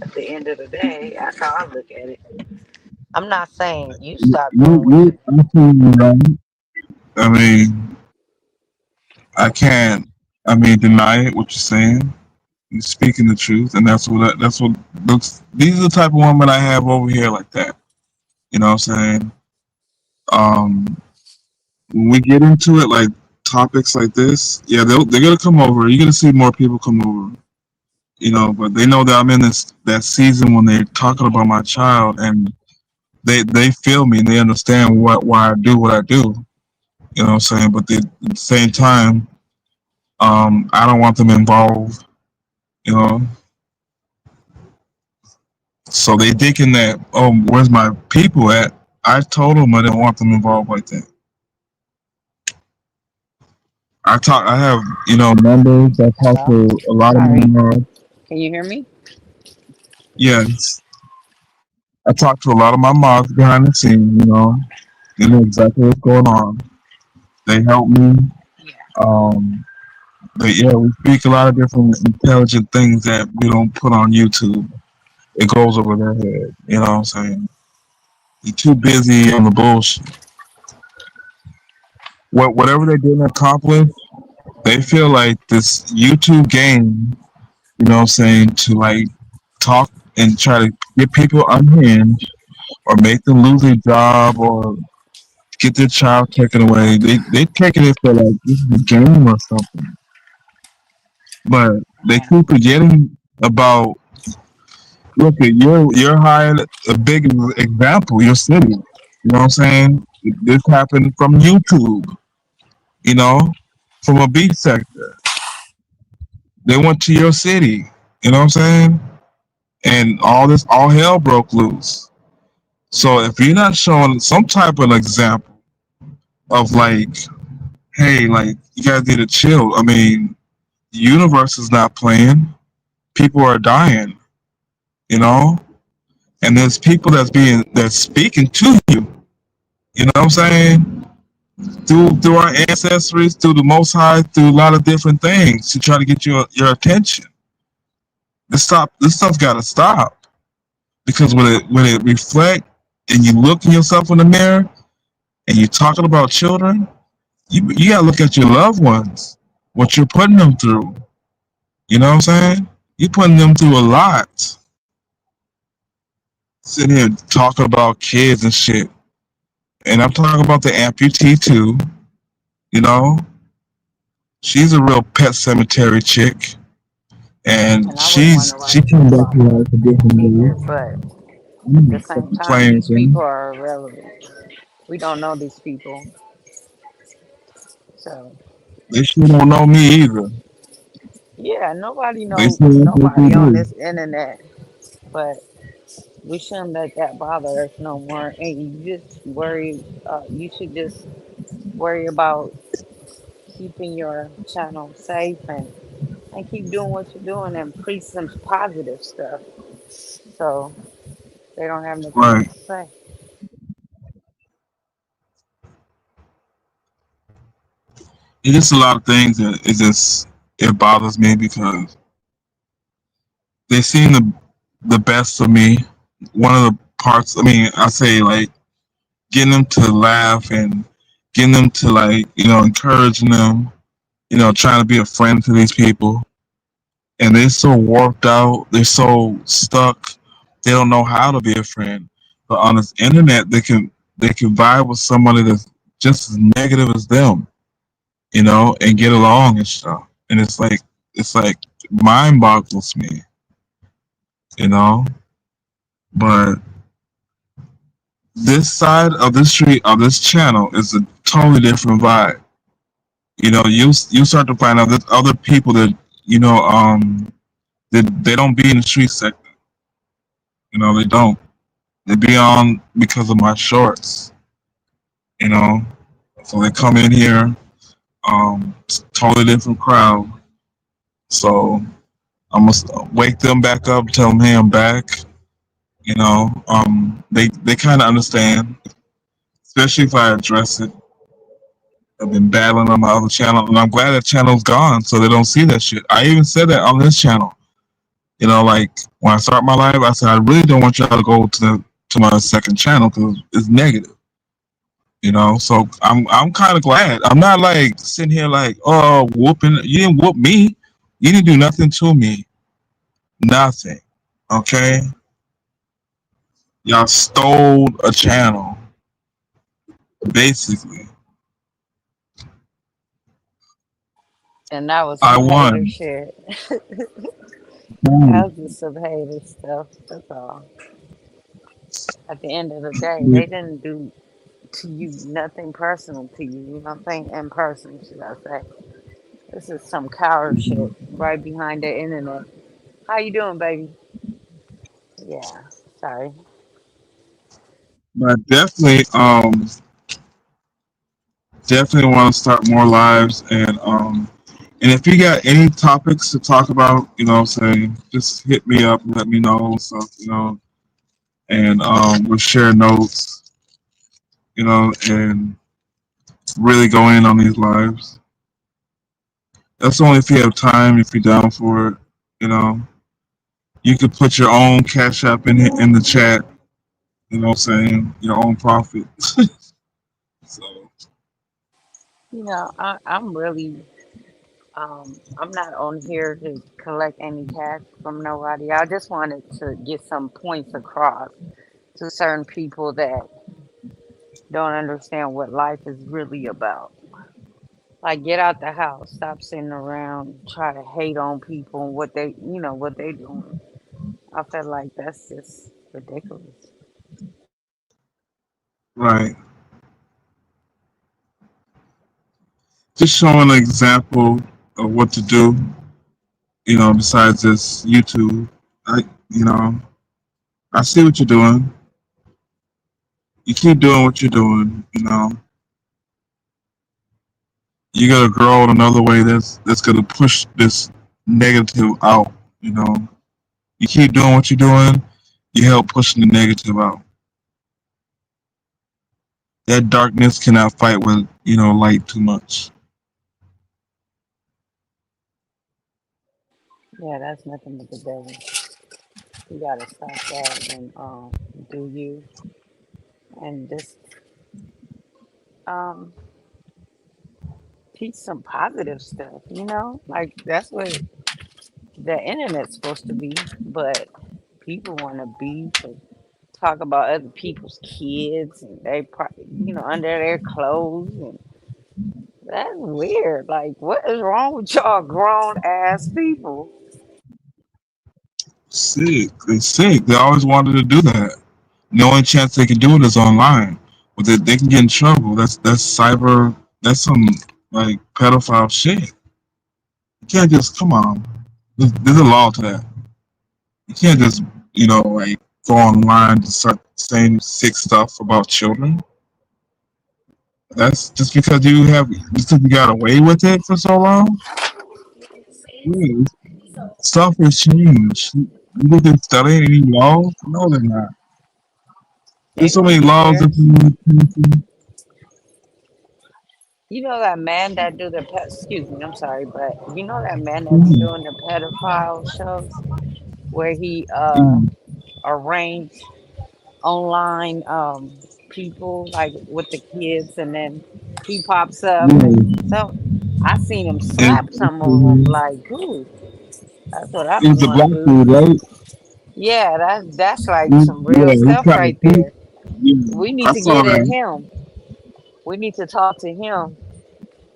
At the end of the day, that's how I look at it. I'm not saying you You, stop you, doing what you. I feel you, right? I mean, I can't. I mean, deny it. What you're saying. You're speaking the truth, and that's what looks. These are the type of women I have over here, like that. You know what I'm saying? Um, when we get into it, like topics like this, yeah, they're gonna come over. You're gonna see more people come over. You know, but they know that I'm in this that season when they're talking about my child, and they feel me and they understand why I do what I do. You know what I'm saying? But at the same time, I don't want them involved. You know, so they thinking that, oh, where's my people at? I told them I didn't want them involved like that. I have, members that talk Hello? to a lot of Sorry. my, Can you hear me? yes, I talk to a lot of my moms behind the scenes, they know exactly what's going on. They help me. Yeah. Um, but yeah, we speak a lot of different intelligent things that we don't put on YouTube. It goes over their head. You know what I'm saying? You're too busy on the bullshit. Whatever they didn't accomplish, they feel like this YouTube game, what I'm saying, to like talk and try to get people unhinged or make them lose their job or get their child taken away. They taking it for like this is a game or something. But they Yeah. keep forgetting about, look at you're hired a big example, your city. You know what I'm saying? This happened from YouTube, you know, from a beach sector. They went to your city, you know what I'm saying? And all hell broke loose. So if you're not showing some type of example of like, hey, like you guys need to chill. I mean, the universe is not playing. People are dying, you know? And there's people that's speaking to you. You know what I'm saying? Through our ancestors, through the Most High, through a lot of different things to try to get your attention. This stuff's got to stop because when it reflect and you look in yourself in the mirror and you're talking about children, you got to look at your loved ones, what you're putting them through. You know what I'm saying? You're putting them through a lot. Sitting here talking about kids and shit, and I'm talking about the amputee too. You know, she's a real pet cemetery chick, and And I wouldn't want to she write came back about to them life a different either, way. but I'm at the not same fucking time, playing with these them. people are irrelevant. We don't know these people. So, They sure don't know me either. yeah, nobody They know say that's what they nobody on do. this internet, but we shouldn't let that bother us no more. And you just worry, you should just worry about keeping your channel safe and keep doing what you're doing and preach some positive stuff so they don't have nothing else Right. to say. It's just a lot of things that it bothers me because they seen the best of me. One of the parts, I mean, I say like getting them to laugh and getting them to like, encouraging them, trying to be a friend to these people. And they're so warped out, they're so stuck, they don't know how to be a friend. But on this internet they can vibe with somebody that's just as negative as them, and get along and stuff. And it's like mind boggles me, you know. But this side of the street of this channel is a totally different vibe. You start to find out there's other people that they don't be in the street sector. They don't. They be on because of my shorts. You know, so they come in here. It's a totally different crowd. So I must wake them back up, tell them, hey, I'm back. They kind of understand, especially if I address it. I've been battling on my other channel, and I'm glad that channel's gone, so they don't see that shit. I even said that on this channel. You know, like when I start my live, I said I really don't want y'all to go to my second channel because it's negative. You know, so I'm kind of glad. I'm not like sitting here like, oh, whooping. You didn't whoop me. You didn't do nothing to me. Nothing. Okay. Y'all stole a channel, basically. And that was I some hater won. shit. Mm. That was just some hater stuff. That's all. At the end of the day, they didn't do to you nothing personal to you. You know what I'm saying? In person, should I say? This is some coward shit right behind the internet. How you doing, baby? Yeah. Sorry. But definitely want to start more lives and if you got any topics to talk about, you know what I'm saying, just hit me up, let me know and stuff, you know, and we'll share notes, you know, and really go in on these lives. That's only if you have time, if you're down for it, you know. You could put your own cash app in the chat, you know what I'm saying, your own profit. So I'm really I'm not on here to collect any cash from nobody. I just wanted to get some points across to certain people that don't understand what life is really about. Like, get out the house, stop sitting around, try to hate on people and what they doing. I feel like that's just ridiculous. right. Just showing an example of what to do, you know, besides this YouTube. You know, I see what you're doing. You keep doing what you're doing, you know. You gotta grow in another way that's gonna push this negative out, you know. You keep doing what you're doing, you help pushing the negative out. That darkness cannot fight with, you know, light too much. Yeah, that's nothing but the devil. You gotta stop that and do you and just um teach some positive stuff, you know? Like that's what the internet's supposed to be, but people want to beef and talk about other people's kids and under their clothes, and that's weird. Like, what is wrong with y'all grown ass people? Sick. They sick. They always wanted to do that. The only chance they can do it is online. But they can get in trouble. That's cyber. That's some like pedophile shit. You can't just come on. There's a law to that. You can't just like go online to start saying sick stuff about children. That's just because you got away with it for so long. Yeah, stuff has changed. You think they're studying any laws? No, they're not. They There's so gonna many get laws. theirs. You know that man that do the excuse me, I'm sorry, but you know that man that be doing the pedophile shows where he arranged online people like with the kids, and then he pops up and Yeah, so I seen him and slap some of them like, ooh, that's what I it be was the want black to do. dude, right? Yeah, that's like some real Yeah, he stuff tried to right teach. there. Yeah, We need I to saw get at that. him. We need to talk to him,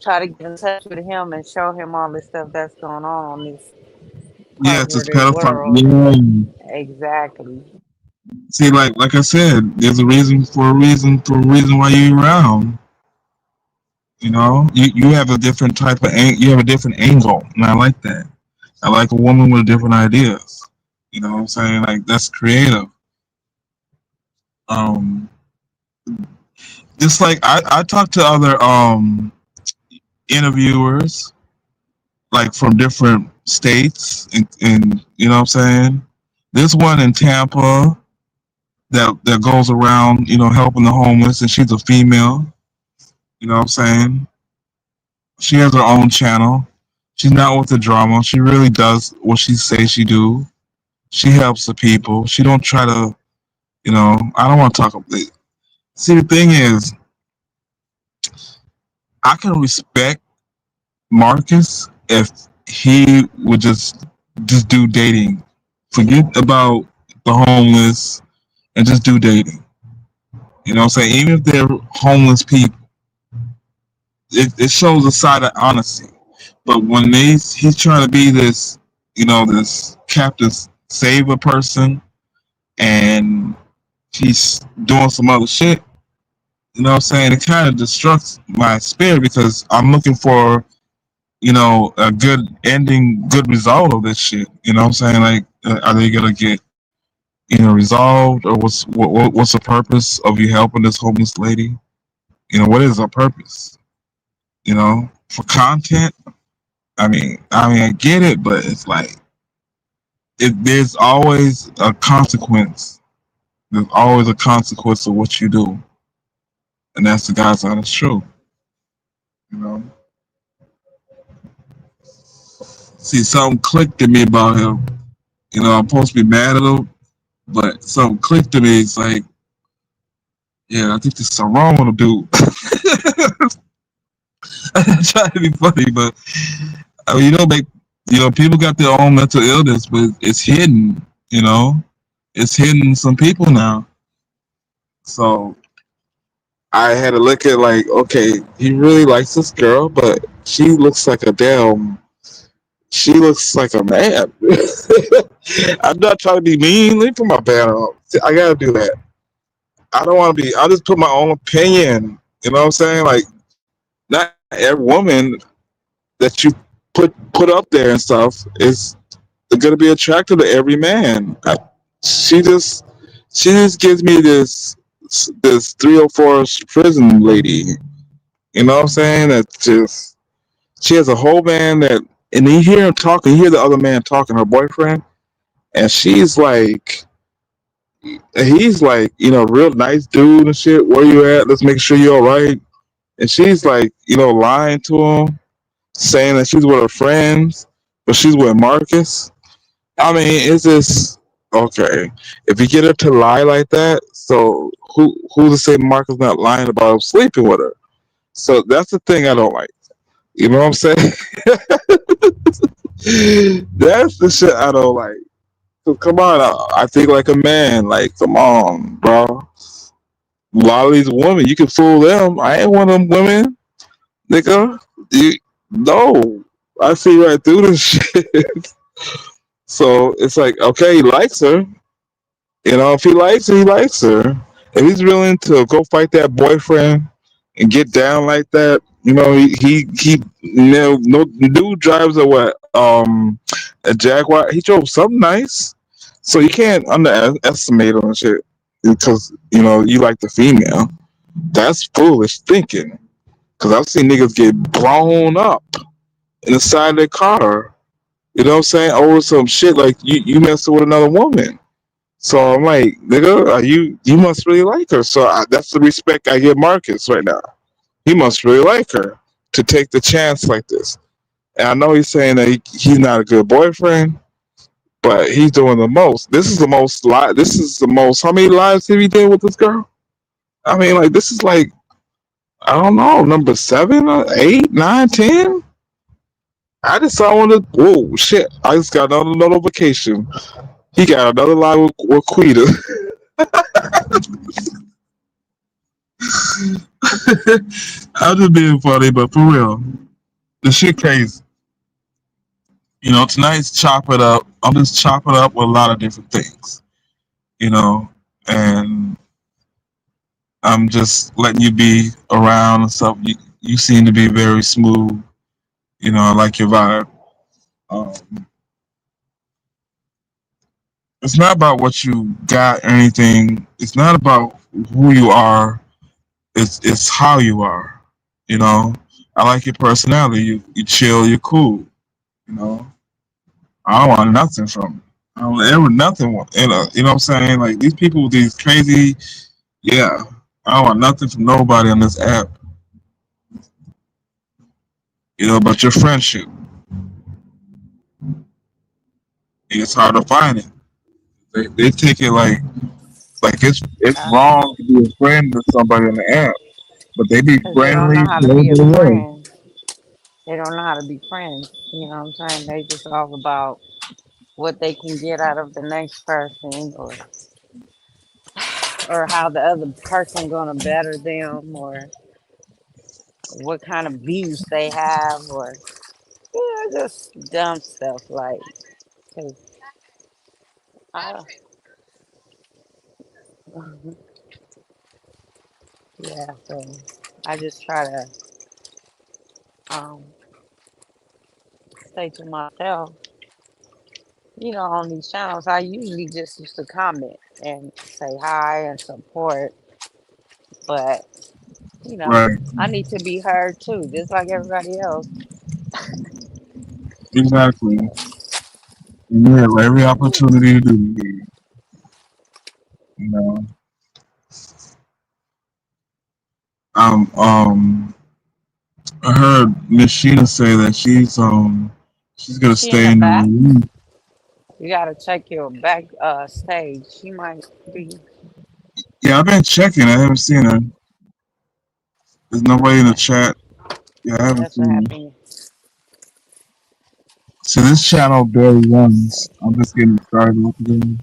try to get in touch with him and show him all this stuff that's going on this Yeah, it's just perverted pedophile. world. Yeah. Exactly. See, like I said, there's a reason why you're around. You know, you have a different you have a different angle, and I like that. I like a woman with different ideas. You know what I'm saying? Like that's creative. Um, just like I talk to other interviewers like from different states, and you know what I'm saying. There's one in Tampa that goes around, you know, helping the homeless, and she's a female. You know what I'm saying? She has her own channel. She's not with the drama. She really does what she says she do. She helps the people. She don't try to, I don't want to talk about it. See, the thing is, I can respect Marcus if he would just do dating. Forget about the homeless and just do dating. You know what I'm saying? Even if they're homeless people, it shows a side of honesty. But when he's trying to be this, this Captain Saver person, and he's doing some other shit, you know what I'm saying? It kind of destructs my spirit because I'm looking for, a good ending, good result of this shit. You know what I'm saying? Like, are they gonna get, resolved, or what's the purpose of you helping this homeless lady? What is our purpose? For content. I get it, but it's like, there's always a consequence. There's always a consequence of what you do, and that's the God's honest truth. You know. See, something clicked in me about him. I'm supposed to be mad at him, but something clicked to me. It's like, yeah, I think there's something wrong with him, dude. I'm trying to be funny, but people got their own mental illness, but it's hidden. It's hidden some people now. So I had to look at like, okay, he really likes this girl, but she looks like a man. I'm not trying to be mean. Let me put my banner up. I gotta do that. I don't want to be. I just put my own opinion. You know what I'm saying? Like, not every woman that you put up there and stuff is gonna be attracted to every man. She just gives me this 304 prison lady. You know what I'm saying? That just, she has a whole man that, and you hear him talking. You hear the other man talking, her boyfriend, and he's like, real nice dude and shit. Where you at? Let's make sure you're all right. And she's like, lying to him, saying that she's with her friends, but she's with Marcus. It's just okay. If you get her to lie like that, so who to say Marcus not lying about him sleeping with her? So that's the thing I don't like. You know what I'm saying? That's the shit I don't like. So come on, I think like a man. Like, come on, bro. A lot of these women, you can fool them. I ain't one of them women, nigga. No, I see right through this shit. So it's like, okay, he likes her. If he likes her, he likes her. If he's willing to go fight that boyfriend and get down like that, he no dude drives a Jaguar. He drove something nice, so you can't underestimate him and shit because you like the female. That's foolish thinking. Because I've seen niggas get blown up in the side of their car. You know what I'm saying? Over some shit like you messing with another woman. So I'm like, nigga, you must really like her. So that's the respect I give Marcus right now. He must really like her to take the chance like this. And I know he's saying that he's not a good boyfriend, but he's doing the most. This is the most. How many lives have he did with this girl? This is like, I don't know, number 7, 8, 9, 10. I just saw one of. Whoa, shit! I just got another notification. He got another line with Quita. I'm just being funny, but for real, the shit crazy. Tonight's Chop It Up. I'm just chopping up with a lot of different things. And I'm just letting you be around and stuff. You seem to be very smooth. I like your vibe. It's not about what you got or anything. It's not about who you are. It's how you are. I like your personality. You chill. You're cool. I don't want nothing from you. I don't ever nothing want. You know what I'm saying? Like, these people with these crazy. Yeah, I don't want nothing from nobody on this app. But your friendship. It's hard to find it. They take it like it's Because wrong to be a friend to somebody on the app, but they be they don't friendly know how to all be a the way. friend. They don't know how to be friends. You know what I'm saying? They just all about what they can get out of the next person, or how the other person gonna better them, or what kind of views they have, or just dumb stuff like. 'Cause I, yeah, so I just try to um, stay to myself. On these channels, I usually just used to comment and say hi and support, but you know, Right. I need to be heard too, just like everybody else. Exactly. And you have every opportunity to do it. You know. Um. I heard Miss Sheena say that she's gonna She in stay the in the back. room. You gotta check your back stage. She might be. Yeah, I've been checking. I haven't seen her. There's nobody in the Okay, chat. Yeah, I haven't that's what seen her. happened. So this channel barely runs. I'm just getting started with it.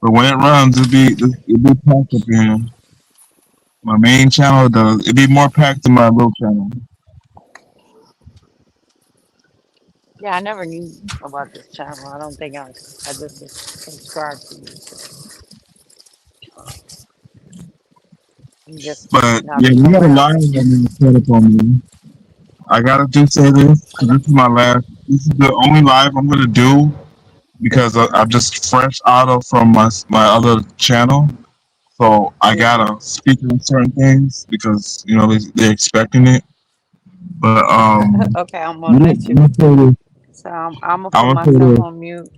But when it runs, it'll be packed up in here. My main channel does. It'd be more packed than my little channel. Yeah, I never knew about this channel. I don't think I just subscribed to it. I'm just But not yeah, we got a around line it. that is set up on me. I gotta do say this because this is my last. This is the only live I'm gonna do because I'm just fresh out of from my other channel. So I Yeah. gotta speak on certain things because they're expecting it. But Okay, I'm I'm gonna let you. gonna say this. So I'm gonna I'm put gonna say myself this. on mute,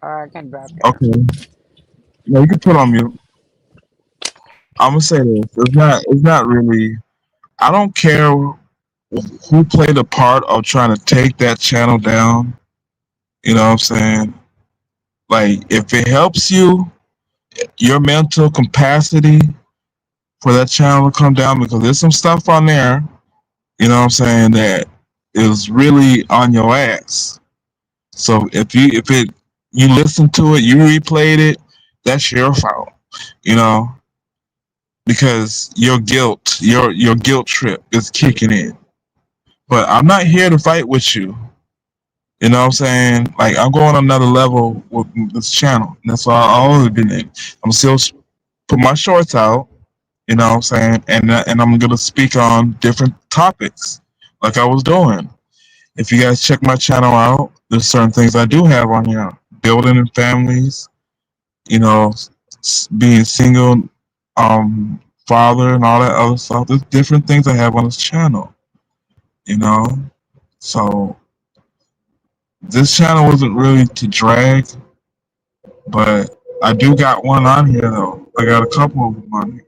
or I can drop down. Okay. No, you can put on mute. I'm gonna say this. It's not really. I don't care who played a part of trying to take that channel down. You know what I'm saying? Like, if it helps you, your mental capacity for that channel to come down, because there's some stuff on there, you know what I'm saying, that is really on your ass. So if you listen to it, you replayed it, that's your fault. You know, because your guilt trip is kicking in. But I'm not here to fight with you. You know what I'm saying? Like, I'm going on another level with this channel. That's why I've always been in. I'm still put my shorts out, you know what I'm saying? And I'm going to speak on different topics like I was doing. If you guys check my channel out, there's certain things I do have on here. Building and families, you know, being single, father and all that other stuff. There's different things I have on this channel, you know? So this channel wasn't really to drag, but I do got one on here though. I got a couple of them on here,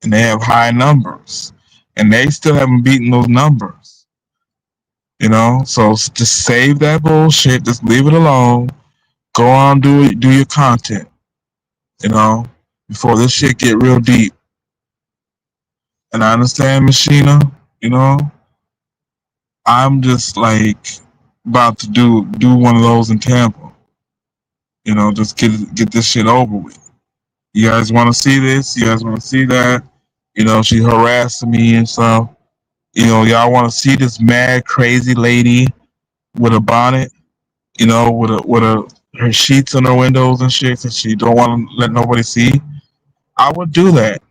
and they have high numbers, and they still haven't beaten those numbers. You know, so just save that bullshit. Just leave it alone. Go on, do your content. You know, before this shit get real deep. And I understand, Machina. You know, I'm just like about to do one of those in Tampa. You know, just get this shit over with. You guys want to see this? You guys want to see that? You know, she harassing me and stuff. You know, y'all want to see this mad crazy lady with a bonnet? You know, with her sheets on her windows and shit, because she don't want to let nobody see. I would do that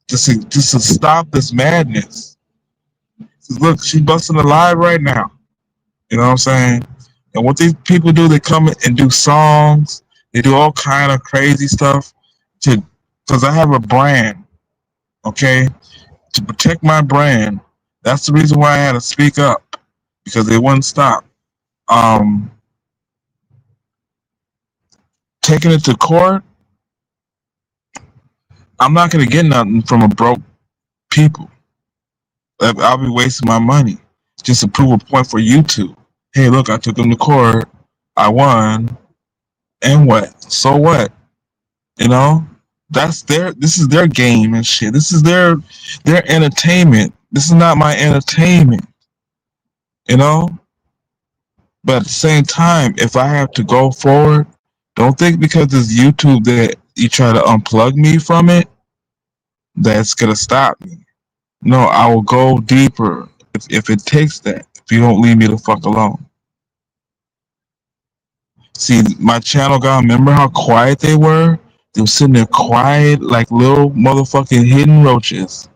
just to stop this madness. Look, she's busting alive right now. You know what I'm saying? And what these people do, they come and do songs. They do all kind of crazy stuff to, because I have a brand. Okay, to protect my brand. That's the reason why I had to speak up, because they wouldn't stop. Um, Taking it to court, I'm not gonna get nothing from a broke people. I'll be wasting my money just to prove a point for YouTube. Hey, look, I took them to court. I won. And what? So what? You know? That's their this is their game and shit. This is their entertainment. This is not my entertainment, you know? But at the same time, if I have to go forward, don't think because it's YouTube that you try to unplug me from it, that's gonna stop me. No, I will go deeper if it takes that. If you don't leave me the fuck alone. See, my channel guy, remember how quiet they were? They were sitting there quiet like little motherfucking hidden roaches.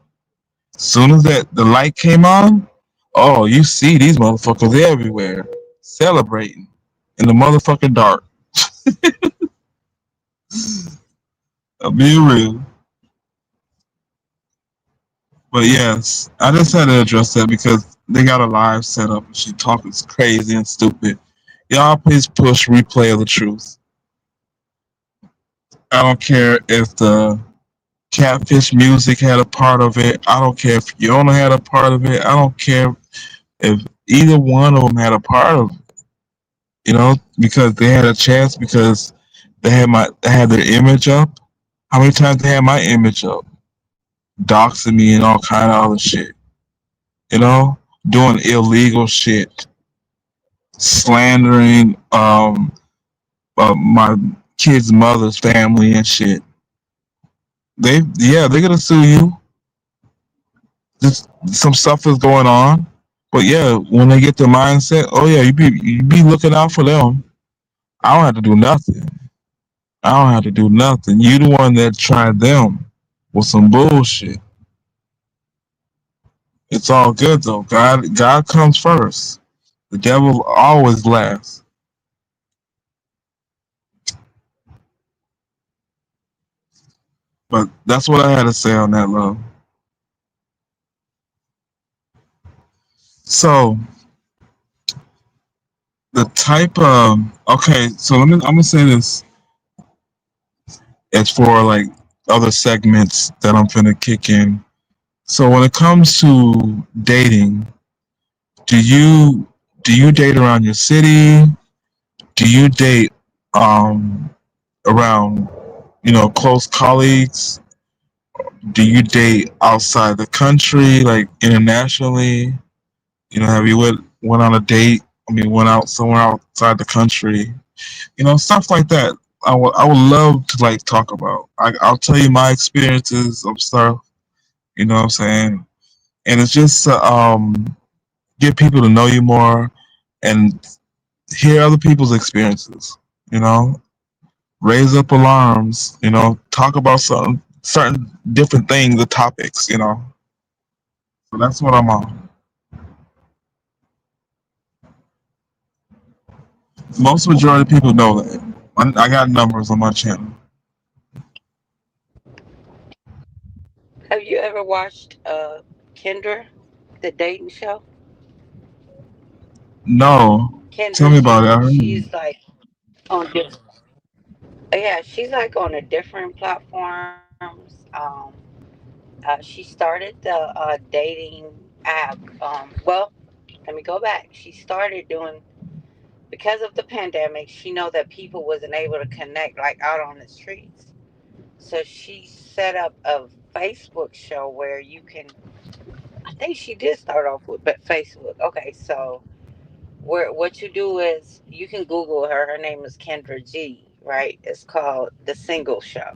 As soon as that the light came on, oh, you see these motherfuckers everywhere celebrating in the motherfucking dark. I'm being real. But yes, I just had to address that because they got a live set up and she talking crazy and stupid. Y'all please push replay of the truth. I don't care if the Catfish Music had a part of it. I don't care if Fiona had a part of it. I don't care if either one of them had a part of it. You know, because they had a chance because they had their image up. How many times they had my image up? Doxing me and all kind of other shit. You know? Doing illegal shit. Slandering my kid's mother's family and shit. They're gonna sue you. Just some stuff is going on. But yeah, when they get the mindset, oh yeah, you be looking out for them. I don't have to do nothing. I don't have to do nothing. You the one that tried them with some bullshit. It's all good though. God comes first. The devil always last. But that's what I had to say on that, love. So the type of okay, so I'm gonna say this as for like other segments that I'm finna kick in. So when it comes to dating, do you do you date around your city? Do you date um around close colleagues? Do you date outside the country, like internationally? Have you went on a date? I mean, went out somewhere outside the country? Stuff like that. I would love to like talk about. I'll tell you my experiences of stuff. You know what I'm saying? And it's just to get people to know you more and hear other people's experiences. You know, raise up alarms. Talk about some certain different things, the topics. So that's what I'm on. Most majority of people know that. I got numbers on my channel. Have you ever watched Kendra, the dating show? No, tell Kendra me about it. G. She's like on different. Yeah, she's like on a different platforms. She started the dating app. Well, let me go back. She started doing because of the pandemic. She know that people wasn't able to connect like out on the streets, so she set up a Facebook show where you can. I think she did start off with but Facebook. Okay, so where what you do is you can Google her. Her name is Kendra G. Right? It's called The Single Show.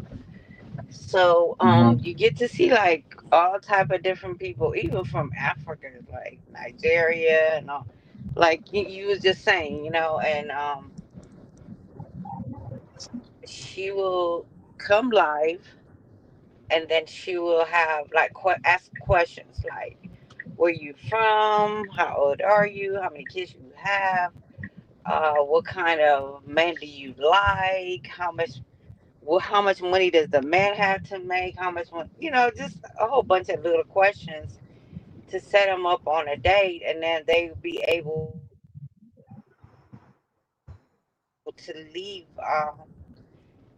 So Mhm. you get to see like all type of different people, even from Africa, like Nigeria and all. Like you was just saying, and she will come live, and then she will have like ask questions like, "Where you from? How old are you? How many kids you have? What kind of man do you like? How much money does the man have to make? How much money? Just a whole bunch of little questions to set them up on a date, and then they will be able to leave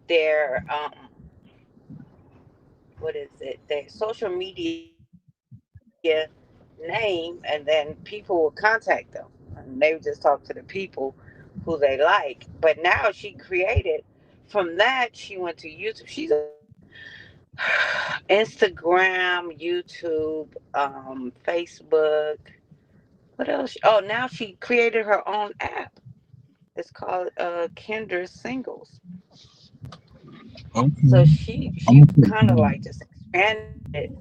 their what is it? Their social media name, and then people will contact them, and they would just talk to the people who they like. But now she created from that. She went to YouTube. She's Instagram, YouTube, Facebook. What else? Oh, now she created her own app. It's called Kendra Singles. So Okay. she I'm gonna put kind of like just expanded it.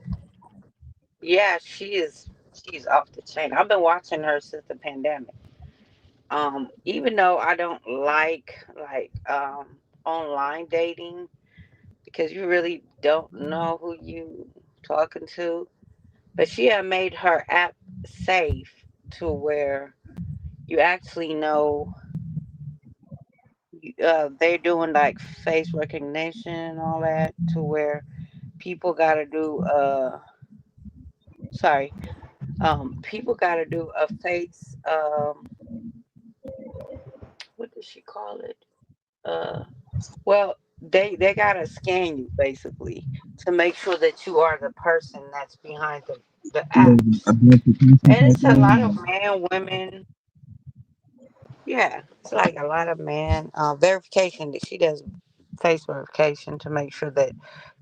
Yeah, she's off the chain. I've been watching her since the pandemic. Even though I don't like online dating because you really don't know who you talking to, but she had made her app safe to where you actually know they're doing like face recognition and all that to where people got to do sorry people got to do a face what does she call it uh well they got to scan you basically to make sure that you are the person that's behind the apps. identification And type it's a lot of thing. men, women. Yeah, it's like a lot of men verification that she does face verification to make sure that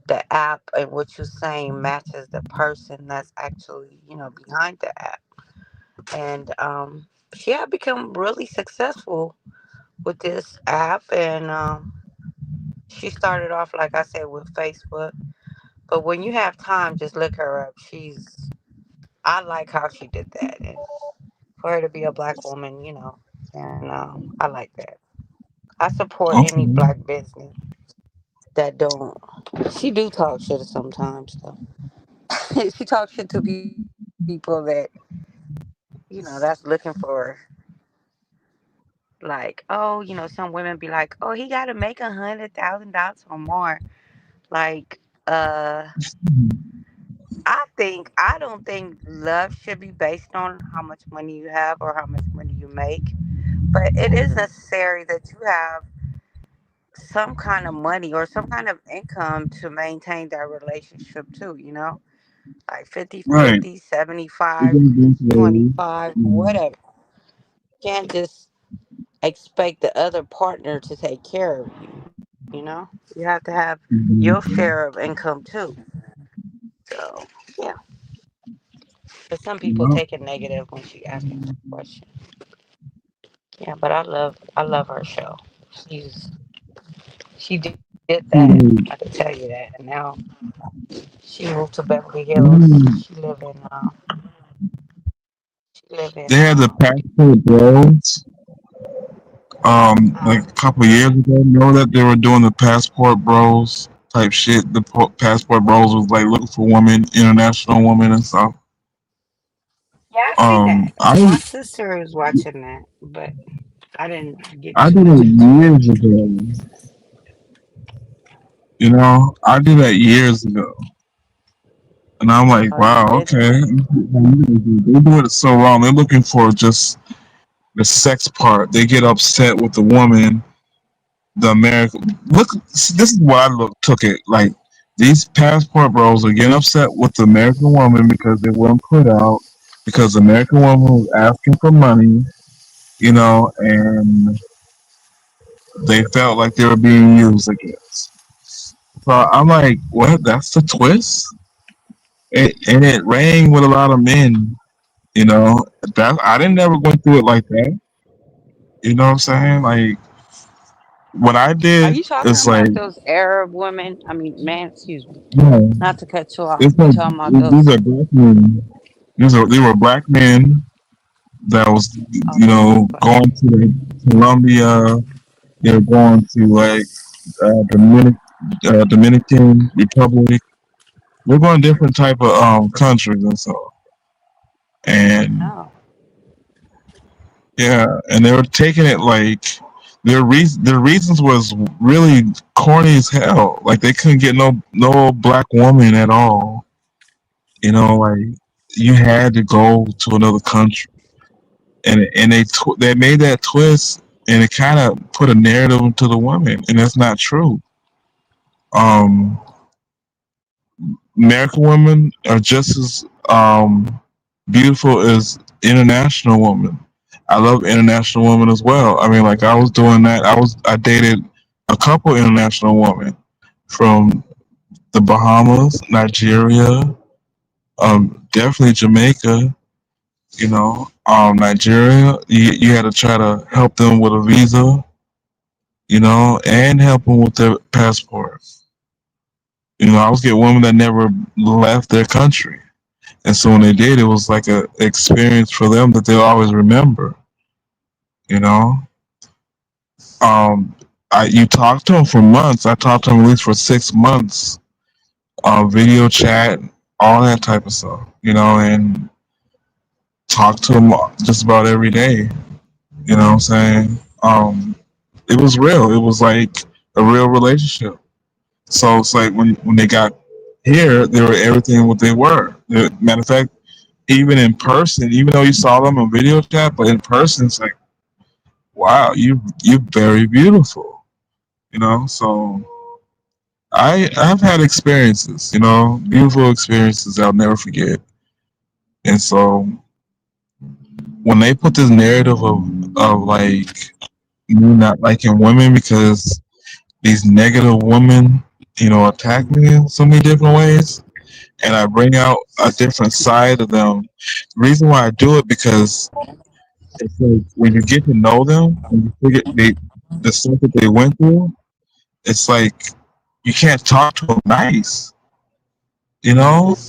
the app and what you're saying matches the person that's actually behind the app. And she had become really successful with this app. And she started off, like I said, with Facebook. But when you have time, just look her up. I like how she did that. And for her to be a black woman, and I like that. I support any Okay. black business that don't. She do talk shit sometimes, though. She talks shit to people that that's looking for, like, oh, some women be like, oh, he got to make $100,000 or more. Like, I don't think love should be based on how much money you have or how much money you make, but it is necessary that you have some kind of money or some kind of income to maintain that relationship too, like 50, Right. 50, We're 75, gonna go into 25, the whatever. You can't just expect the other partner to take care of you. You have to have your share of income too. So, yeah. But some people well, take it negative when she asking that question. Yeah, but I love her show. She's she did that. I can tell you that. And now she moved to Beverly Hills. She live in they had the Passport Bros. Like a couple years ago. Know that they were doing the Passport Bros type shit. The Passport Bros was like looking for women, international women and stuff. yeah, I seen that. I My sister was watching that, but I didn't get I too did much it into it. years ago. You know, I did that years ago, and I'm like, Oh, you wow, did okay, that? they do it so wrong. They're looking for just the sex part. They get upset with the woman. The American look. This is what I took it like. These passport bros are getting upset with the American woman because they weren't put out because the American woman was asking for money, and they felt like they were being used against. So I'm like, what? That's the twist? And it rang with a lot of men, you know. That I didn't never went through it like that. You know what I'm saying? Like what I Are did you talking is like, about those Arab women? I mean, man, excuse me. yeah, Not to cut you off. it's You like talking about these those? are black men. They were black men that was, Okay. going to like Colombia. They were going to like Dominican Republic. We're going different type of countries and so. And Oh, yeah, and they were taking it like their reasons was really corny as hell. Like they couldn't get no black woman at all. Like you had to go to another country, and they made that twist, and it kind of put a narrative into the woman, and that's not true. Um, American women are just as beautiful as international women. I love international women as well. I mean, like I was doing that. I dated a couple international women from the Bahamas, Nigeria, definitely Jamaica. Nigeria. You had to try to help them with a visa, and help them with their passport. I was getting women that never left their country, and so when they did, it was like a experience for them that they'll always remember. You know, um, you talk to them for months. I talked to them at least for 6 months, video chat, all that type of stuff. And talk to them just about every day. You know what I'm saying? It was real. It was like a real relationship. So it's like when they got here, they were everything what they were. Matter of fact, even in person, even though you saw them on video chat, but in person, it's like, wow, you're very beautiful. So I've had experiences, beautiful experiences I'll never forget. And so when they put this narrative of like me not liking women because these negative women, attack me in so many different ways, and I bring out a different side of them. The reason why I do it because it's like when you get to know them, when you figure the stuff that they went through, it's like you can't talk to them nice.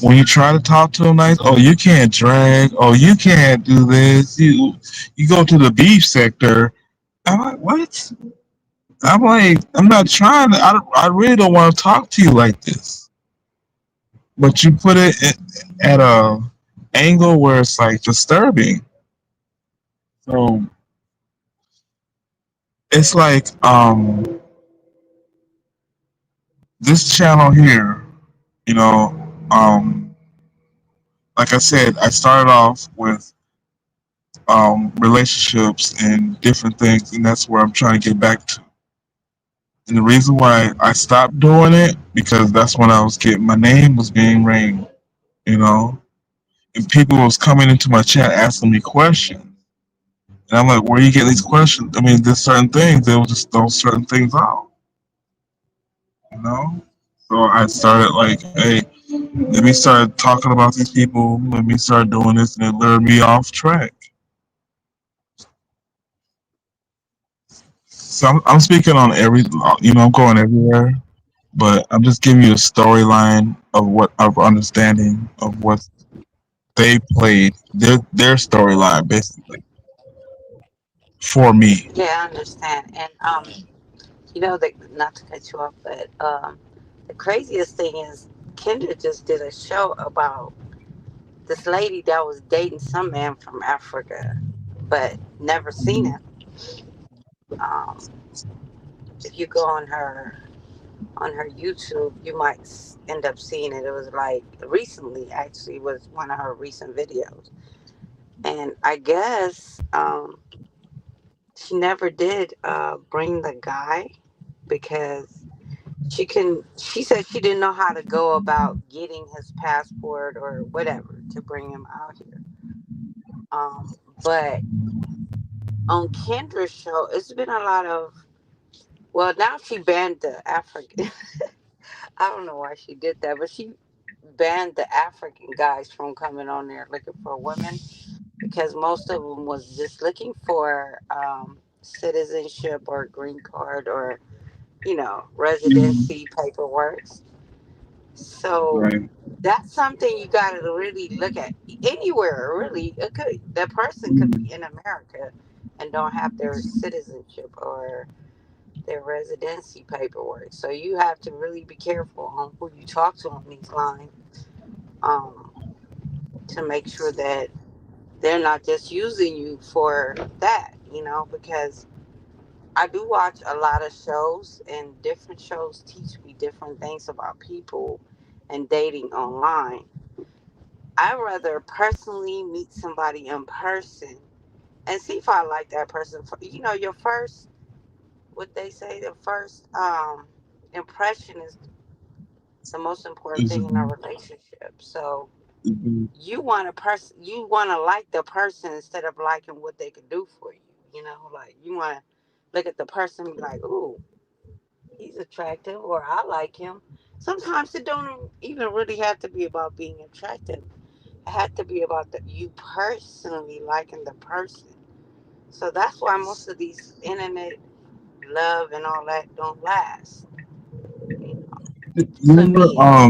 When you try to talk to them nice, oh, you can't drag, oh, you can't do this. You go to the beef sector. I'm like, what? I'm like, I'm not trying to. I really don't want to talk to you like this. But you put it at a angle where it's like disturbing. So it's like this channel here, you know, um like I said, I started off with relationships and different things, and that's where I'm trying to get back to. And the reason why I stopped doing it because that's when I was getting my name was being ring, you know, and people was coming into my chat asking me questions. And I'm like, where do you get these questions? I mean, there's certain things, they will just throw certain things out, you know? So I started like, hey, let me start talking about these people, let me start doing this, and it lured me off track. So I'm speaking on I'm going everywhere, but I'm just giving you a storyline of understanding of what they played, their storyline, basically, for me. Yeah, I understand. And that not to cut you off, but the craziest thing is Kendra just did a show about this lady that was dating some man from Africa, but never seen him. Um, if you go on her YouTube, you might end up seeing it. It was like recently, actually, was one of her recent videos, and I guess she never did bring the guy because she said she didn't know how to go about getting his passport or whatever to bring him out here. But on Kendra's show, it's been a lot of, well, now she banned the African. I don't know why she did that, but she banned the African guys from coming on there looking for women because most of them was just looking for citizenship or green card or Mhm. residency paperwork. So Right. that's something you got to really look at anywhere. Really, that person could be in America and don't have their citizenship or their residency paperwork. So you have to really be careful on who you talk to on these lines, um, to make sure that they're not just using you for that. Because I do watch a lot of shows, and different shows teach me different things about people and dating online. I rather personally meet somebody in person and see if I like that person. Your first, what they say, the first impression is the most important Is thing it- in a relationship. So You want a person, you want to like the person instead of liking what they can do for you. Like you want to look at the person and be like, ooh, he's attractive, or I like him. Sometimes it don't even really have to be about being attractive. It had to be about you personally liking the person. So that's why most of these internet love and all that don't last. You know, You to ever, me, anyhow.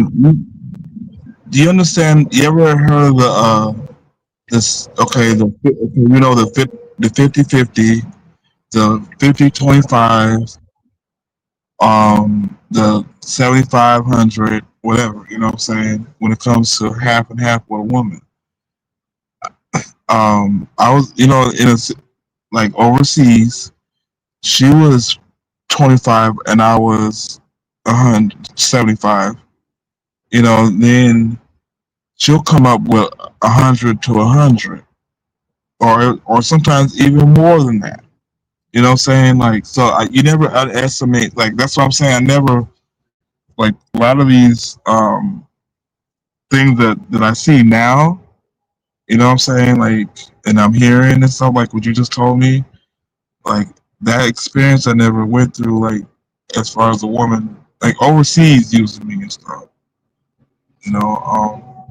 do you understand? You ever heard of the this? Okay, okay, the 50-50, the 50-25, the 75-100, whatever. You know what I'm saying? When it comes to half and half with a woman, I was, like overseas. She was 25 and I was 175. Then she'll come up with 100 to 100, or sometimes even more than that. You know what I'm saying? Like, so you never underestimate. Like, that's what I'm saying. I never, like, a lot of these things that I see now. You know what I'm saying? Like, and I'm hearing and stuff like what you just told me. Like that experience I never went through. Like, as far as a woman, like overseas using me and stuff. You know,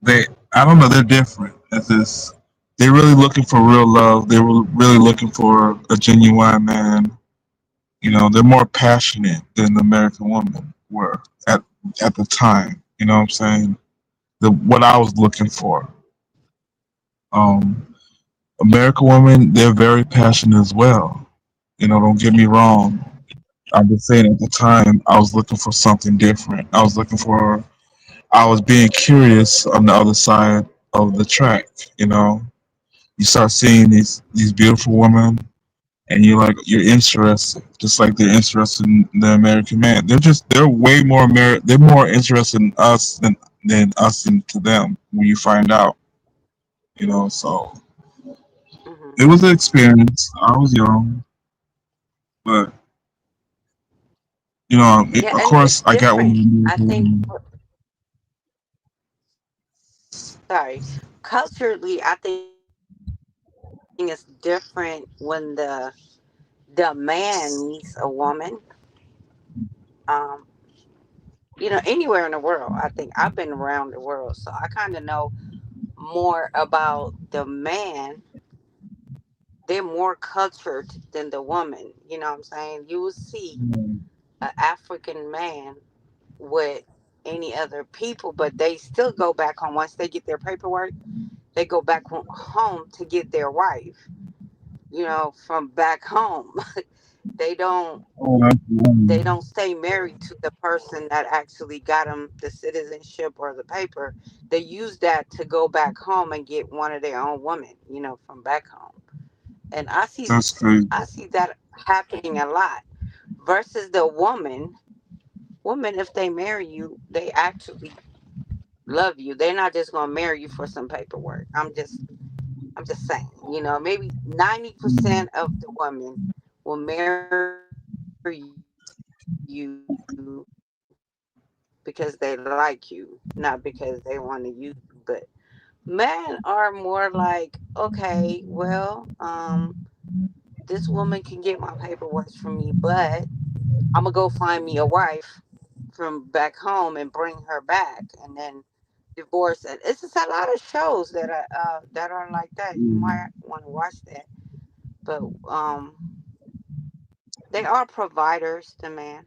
they, I don't know, they're different. It's this, they're really looking for real love. They were really looking for a genuine man. They're more passionate than the American women were at the time. You know what I'm saying? The what I was looking for. Um, American women, they're very passionate as well. Don't get me wrong. I'm just saying at the time I was looking for something different. I was being curious on the other side of the track. You know, you start seeing these beautiful women, and you're interested, just like they're interested in the American man. They're way more they're more interested in us than us into them when you find out. So Hmm. it was an experience. I was young, but Yeah, of and it's course I got different. one. I think. Sorry, culturally, I think it's different when the man meets a woman. Um, Anywhere in the world. I think I've been around the world, so I kind of know more about the man. They're more cultured than the woman. You know what I'm saying? You will see an African man with any other people, but they still go back home once they get their paperwork. They go back home to get their wife. From back home. they don't Oh, that's they don't stay married to the person that actually got them the citizenship or the paper. They use that to go back home and get one of their own women, from back home. And that's crazy. I see that happening a lot. Versus the woman, if they marry you, they actually love you. They're not just gonna marry you for some paperwork. I'm just saying, maybe 90% of the women will marry you because they like you, not because they want to use you. But men are more like, okay, well, this woman can get my paperwork from me, but I'm gonna go find me a wife from back home and bring her back, and then divorce. And it's just a lot of shows that are like that. You might want to watch that, but they are providers. The man,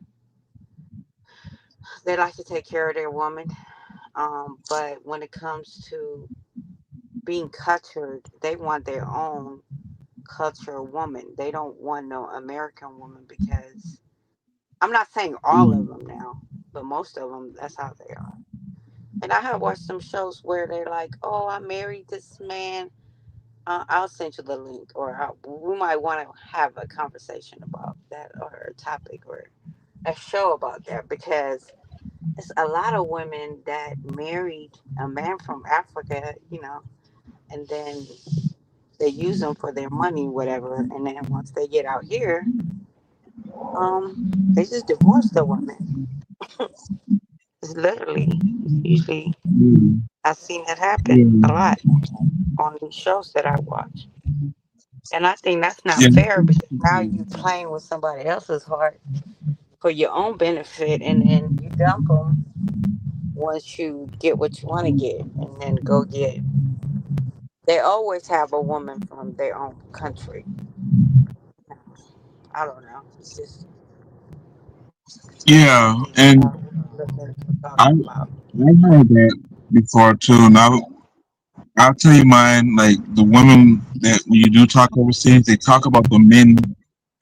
they like to take care of their woman. But when it comes to being cultured, they want their own cultural woman. They don't want no American woman because I'm not saying all of them now, but most of them, that's how they are. And I have watched some shows where they're like, "Oh, I married this man." I'll send you the link, or we might want to have a conversation about that, or a topic, or a show about that, because it's a lot of women that married a man from Africa, and then they use them for their money, whatever, and then once they get out here, they just divorce the woman. It's literally, it's usually, Mm, I've seen it happen a mm, lot on these shows that I watch. And I think that's not yeah, fair because now you playing with somebody else's heart for your own benefit, and then you dump them once you get what you want to get, and then go get. They always have a woman from their own country. I don't know. It's just yeah, something that and I look into I talking about. I've heard that before too. And I'll tell you mine. Like the women that when you do talk overseas, they talk about the men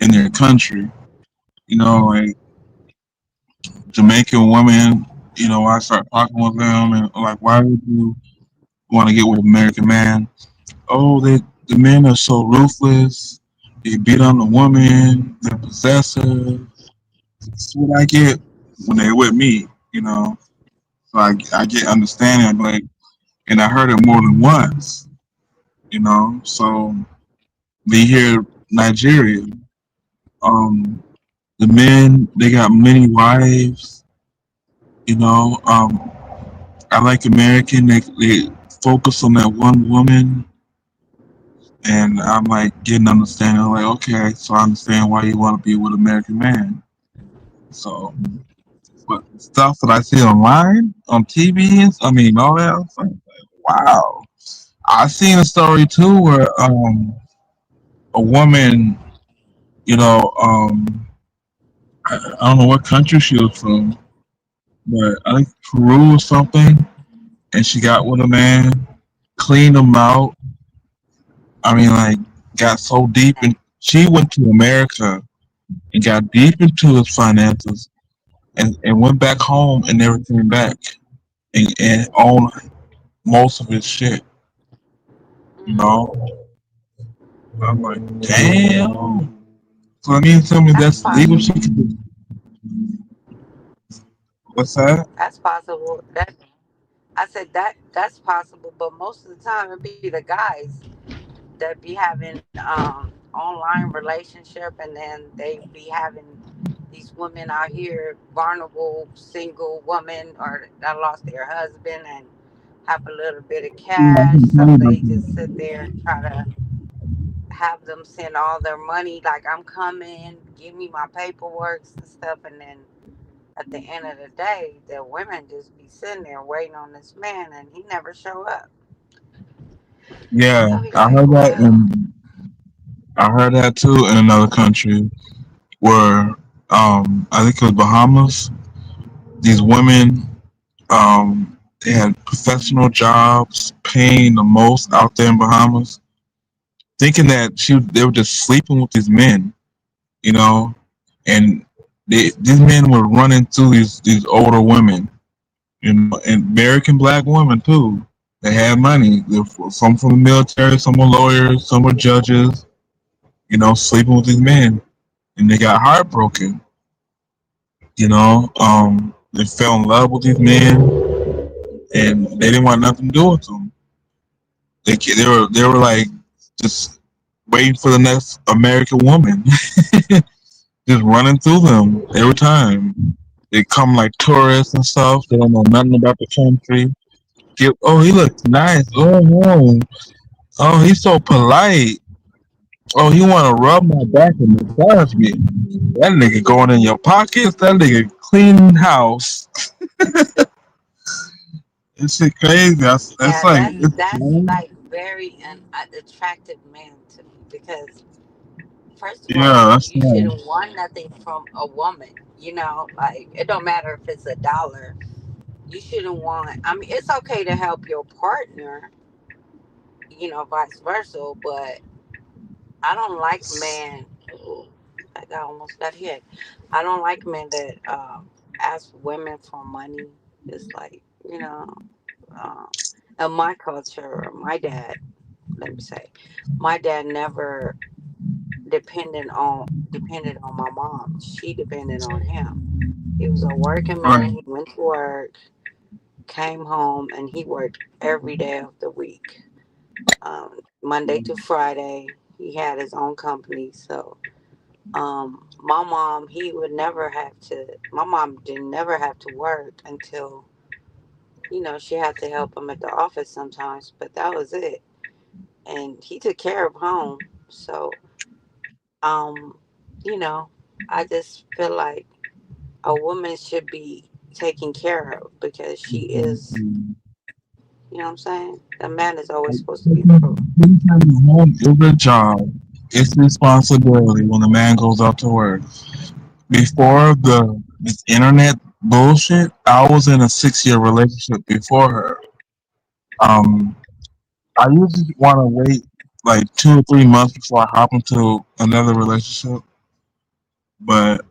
in their country. You know, like Jamaican women. You know, I start talking with them and like, why would you want to get with an American man? Oh, the men are so ruthless. They beat on the woman. They're possessive. That's what I get when they're with me. You know, so I get understanding. Like, and I heard it more than once. You know, so they hear Nigeria. Um, the men they got many wives. You know, I like American. They focus on that one woman, and I'm like getting understanding. I'm like, okay, so I understand why you want to be with American man. So, but stuff that I see online on TV, I mean, all that. I was like, wow. I seen a story too where a woman, you know, I don't know what country she was from, but I think Peru or something, and she got with a man, cleaned him out. I mean, like, got so deep, and she went to America and got deep into his finances, and went back home and never came back, and owned most of his shit. You Mm, know, I'm like, damn. So I mean, tell me that's that's legal. She possible. can, what's that? That's possible. That I said that's possible, but most of the time it be the guys that be having online relationship, and then they be having these women out here, vulnerable single woman, or that lost their husband and have a little bit of Yeah, I cash, can tell so you about they just sit there and try to have them send all their money like I'm coming, give me my paperwork and stuff, and then at the end of the day, the women just be sitting there waiting on this man, and he never show up. yeah, I'll be I like, heard that, well, and I heard that too in another country where I think it was Bahamas. These women they had professional jobs, paying the most out there in Bahamas, thinking that they were just sleeping with these men, you know, and these men were running through these older women, you know, and American black women too. They had money. Some from the military, some were lawyers, some were judges, you know, sleeping with these men, and they got heartbroken. You know, they fell in love with these men, and they didn't want nothing to do with them. They were like just waiting for the next American woman, just running through them every time. They come like tourists and stuff. They don't know nothing about the country. Oh, he looks nice. Oh, no. Oh, he's so polite. Oh, he want to rub my back and massage me. That nigga going in your pockets. That nigga cleaning house. It's shit crazy. That's yeah, like, that's like very an attractive man to me because first of all, yeah, that's you nice. shouldn't want nothing from a woman. You know, like it don't matter if it's a dollar. You shouldn't want. I mean, it's okay to help your partner. You know, vice versa. But I don't like men. Ooh, that guy almost got hit. I don't like men that ask women for money. It's like um, in my culture, my dad. Let me say, my dad never depended on my mom. She depended on him. He was a working man. Right. He went to work, came home, and he worked every day of the week, Monday to Friday. He had his own company, so My mom, he would never have to. My mom didn't never have to work until she had to help him at the office sometimes, but that was it. And he took care of home. So, um, you know, I just feel like a woman should be taken care of because she is. You know what I'm saying? A man is always supposed to be the pro. Home is a job. It's responsibility when a man goes out to work. Before this internet bullshit, I was in a 6 year relationship before her. Um, I usually want to wait like 2 or 3 months before I hop into another relationship, but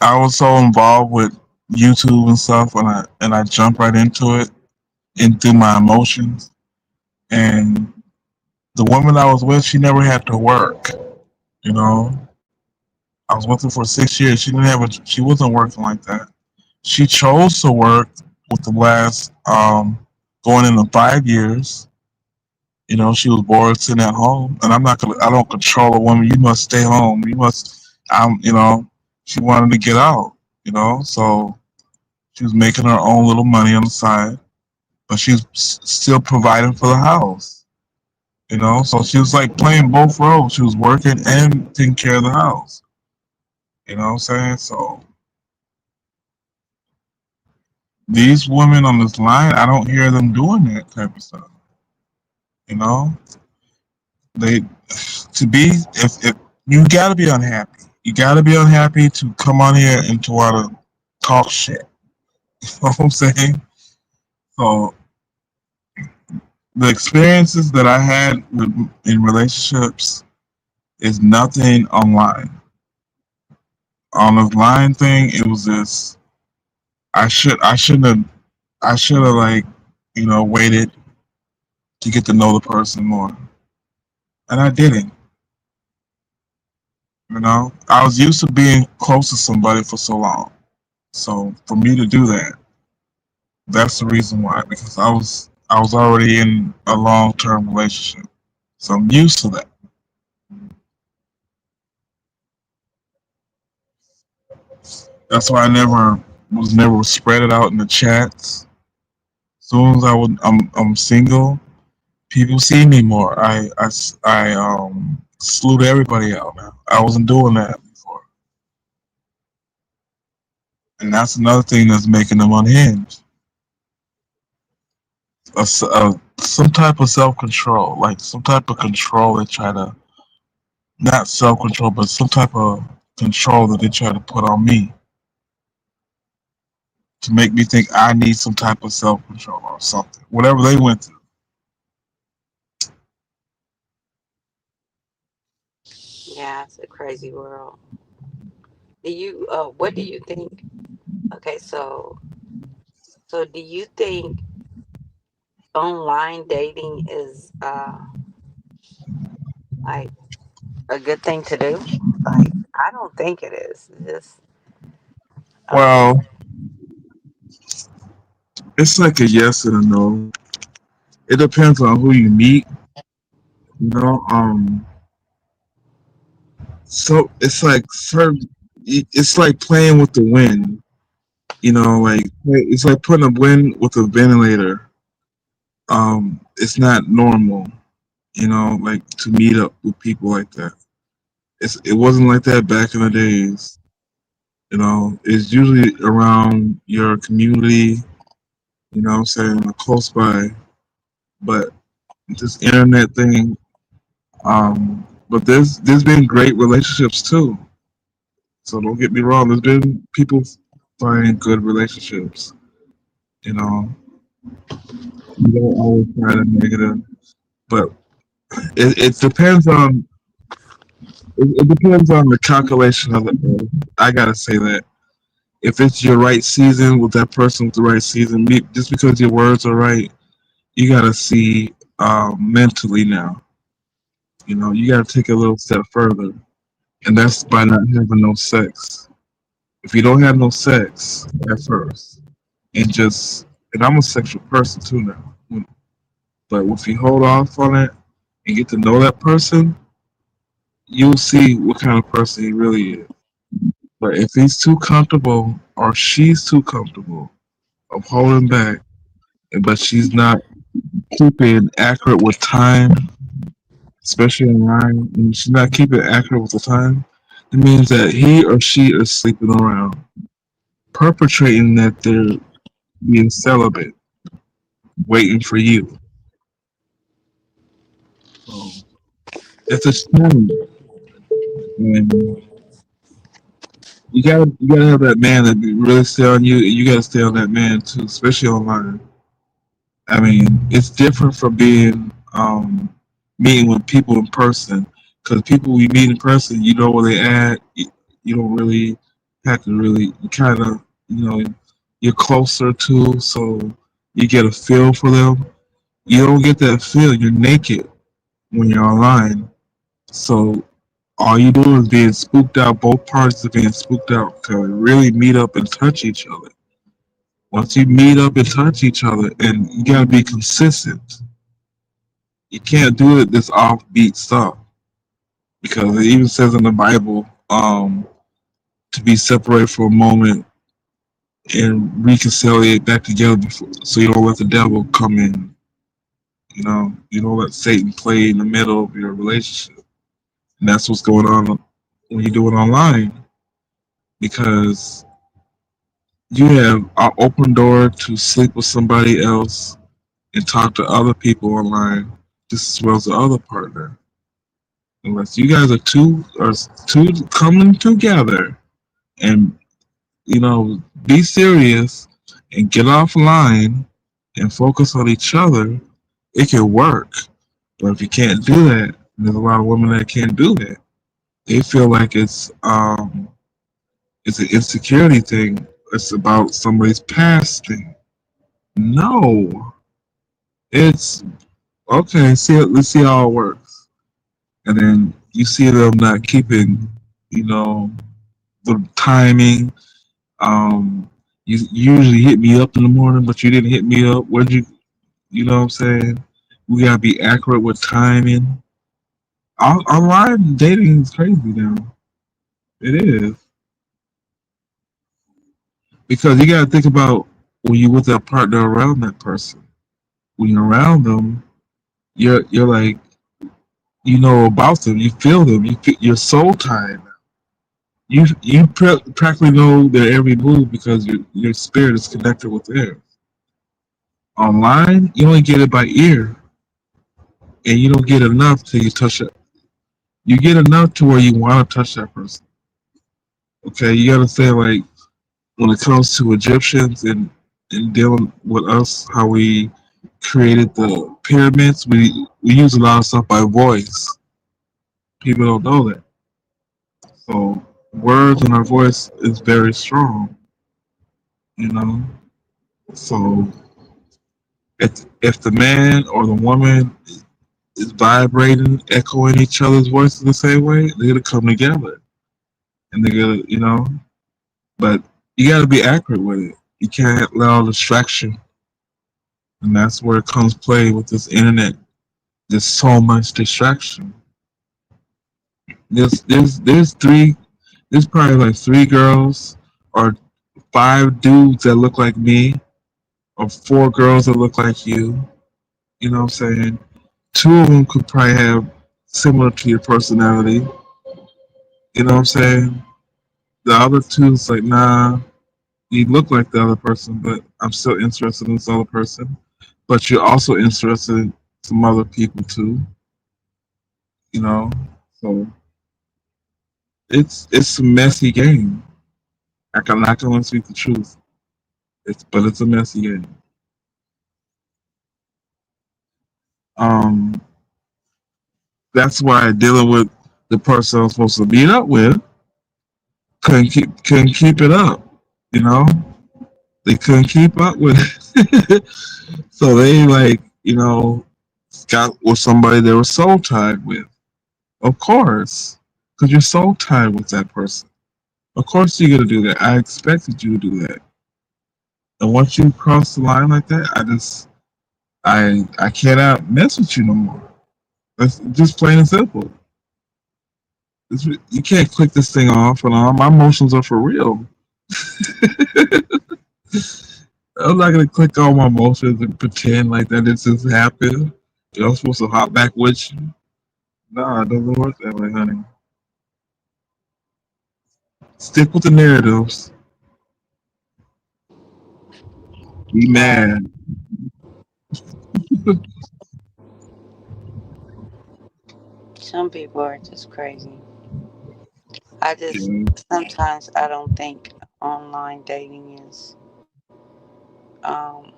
I was so involved with YouTube and stuff, and I jumped right into it and through my emotions. And the woman I was with, she never had to work. You know, I was with her for 6 years. She didn't have a. She wasn't working like that. She chose to work with the last going into 5 years. You know, she was bored sitting at home, and I'm not gonna. I don't control a woman. You must stay home. You must. You know, she wanted to get out. You know, so she was making her own little money on the side, but she's still providing for the house. You know, so she was like playing both roles. She was working and taking care of the house. You know what I'm saying? So these women on this line, I don't hear them doing that type of stuff. You know, they to be if you got to be unhappy. You got to be unhappy to come on here and to want to talk shit. You know what I'm saying? So the experiences that I had in relationships is nothing online. On the line thing, it was this. I should have like waited to get to know the person more, and I didn't. You know, I was used to being close to somebody for so long. So for me to do that, that's the reason why. Because I was already in a long term relationship, so I'm used to that. That's why I never spread it out in the chats. As soon as I'm single, people see me more. I salute everybody out now. I wasn't doing that before, and that's another thing that's making them unhinged. Some type of self control, like some type of control they try to not self control, but some type of control that they try to put on me to make me think I need some type of self control or something. Whatever they went through. Yeah, it's a crazy world. What do you think? Okay, so do you think online dating is like a good thing to do? Like, I don't think it is. Just um, Well, it's like a yes and a no. It depends on who you meet. You know, so it's like it's like playing with the wind. You know, like it's like putting a wind with a ventilator. It's not normal. You know, like to meet up with people like that. It wasn't like that back in the days. You know, it's usually around your community. You know, what I'm saying close by. But this internet thing. But there's been great relationships too. So don't get me wrong. There's been people finding good relationships. You know, you don't always find a negative, but it depends on it depends on the calculation of it. I gotta say that if it's your right season with that person with the right season, just because your words are right, you gotta see mentally now. You know, you gotta take a little step further, and that's by not having no sex. If you don't have no sex at first, and I'm a sexual person too now, but if you hold off on it and get to know that person, you'll see what kind of person he really is. But if he's too comfortable or she's too comfortable of holding back, but she's not keeping accurate with time, especially online, and she's not keeping accurate with the time, it means that he or she is sleeping around, perpetrating that they're being celibate, waiting for you. So it's a shame, and you gotta have that man that really stay on you, and you gotta stay on that man too, especially online. I mean, it's different from being meeting with people in person. Because people we meet in person, you know where they at. You don't really have to really. You kind of, you're closer to, so you get a feel for them. You don't get that feel. You're naked when you're online. So all you do is being spooked out. Both parties are being spooked out to really meet up and touch each other. Once you meet up and touch each other, and you gotta be consistent. You can't do it this offbeat stuff because it even says in the Bible to be separated for a moment and reconciliate back together before, so you don't let the devil come in. You don't let Satan play in the middle of your relationship, and that's what's going on when you do it online because you have an open door to sleep with somebody else and talk to other people online just as well as the other partner. Unless you guys are two coming together and be serious and get offline and focus on each other, it can work. But if you can't do that, there's a lot of women that can't do that. They feel like it's an insecurity thing. It's about somebody's past thing. No, it's okay. Let's see how it works, and then you see them not keeping, the timing. You usually hit me up in the morning, but you didn't hit me up. Where'd you? You know what I'm saying? We gotta be accurate with timing. Online dating is crazy now. It is because you gotta think about when you with that partner around that person. When you're around them, you're like you know about them. You feel them. You're soul tied. You practically know their every move because your spirit is connected with theirs. Online, you only get it by ear, and you don't get enough till you touch it. You get enough to where you want to touch that person. Okay, you gotta say like when it comes to Egyptians and dealing with us, how we created the pyramids, we use a lot of stuff by voice. People don't know that. So words and our voice is very strong, you know. So if the man or the woman is vibrating, echoing each other's voices the same way, they're gonna come together, and they're gonna, But you gotta be accurate with it. You can't allow distraction, and that's where it comes play with this internet. There's so much distraction. There's three. There's probably like three girls or five dudes that look like me, or four girls that look like you. You know what I'm saying? Two of them could probably have similar to your personality. You know what I'm saying? The other two is like, nah, you look like the other person, but I'm still interested in this other person. But you're also interested in some other people too. You know, so it's a messy game. I'm not gonna speak the truth. It's a messy game. Um, that's why dealing with the person I'm supposed to meet up with couldn't keep it up. You know, they couldn't keep up with it, so they got with somebody they were soul tied with. Of course, because you're soul tied with that person. Of course you're gonna do that. I expected you to do that. And once you cross the line like that, I cannot mess with you no more. That's just plain and simple. You can't click this thing off, and all my emotions are for real. I'm not gonna click all my emotions and pretend like that this just happened. I'm supposed to hop back with you. Nah, it doesn't work that way, honey. Stick with the narratives. Be Right. mad. Some people are just crazy. I just Yeah, sometimes I don't think online dating is um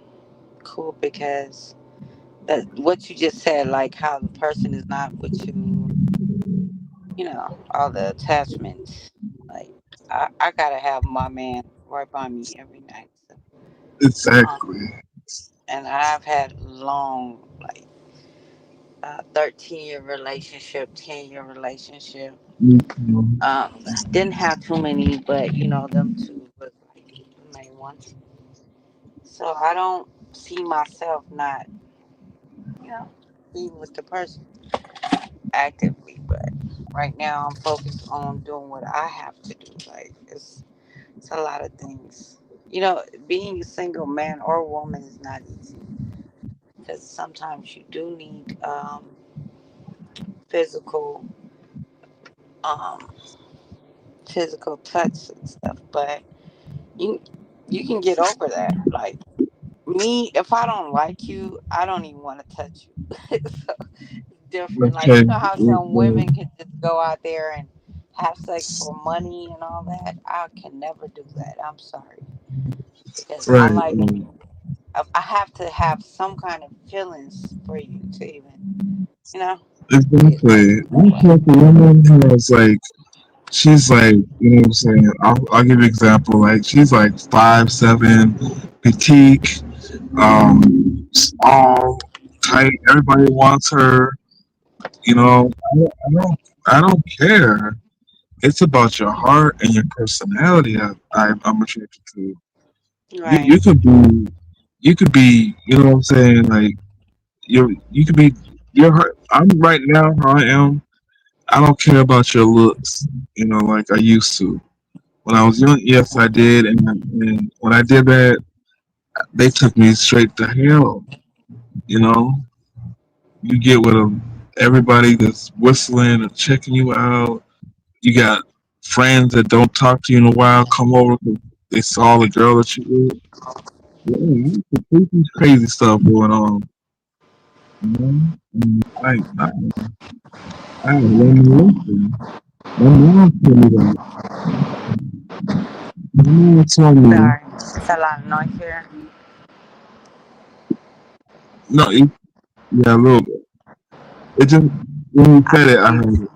cool because that what you just said, like how the person is not with you, all the attachments. Like I gotta have my man right by me every night. So, um, exactly. and I've had long, like 13-year relationship, 10-year relationship. Mhm. Didn't have too many, but them two was like the main ones. So I don't see myself not, you know, being with the person actively. But right now, I'm focused on doing what I have to do. Like it's a lot of things. Being a single man or woman is not easy because sometimes you do need physical, um, physical touch and stuff. But you you can get over that. Like me, if I don't like you, I don't even want to touch you. So it's different. Like Okay. how some women can just go out there and have sex for money and all that. I can never do that. I'm sorry because I Right. like I have to have some kind of feelings for you to even you know get Exactly. that I'm way. talking to a woman who was like, she's like, you know what I'm saying? I'll give you an example. Like, she's like 5'7", petite, small, tight. Everybody wants her. I don't care. It's about your heart and your personality. I'm attracted to. You Right. you could be you know what I'm saying, like you could be your heart. I'm right now how I am. I don't care about your looks, like I used to. When I was young, yes, I did, and when I did that, they took me straight to hell. You know, you get with everybody that's whistling and checking you out. You got friends that don't talk to you in a while come over because they saw the girl that you with. Yeah, completely crazy stuff going on. You know? I learned my lesson. My mom told me that. My mom told me, Sorry, it's a lot of noise here. no, yeah, a little bit. It just, when you I said it, I speak heard it.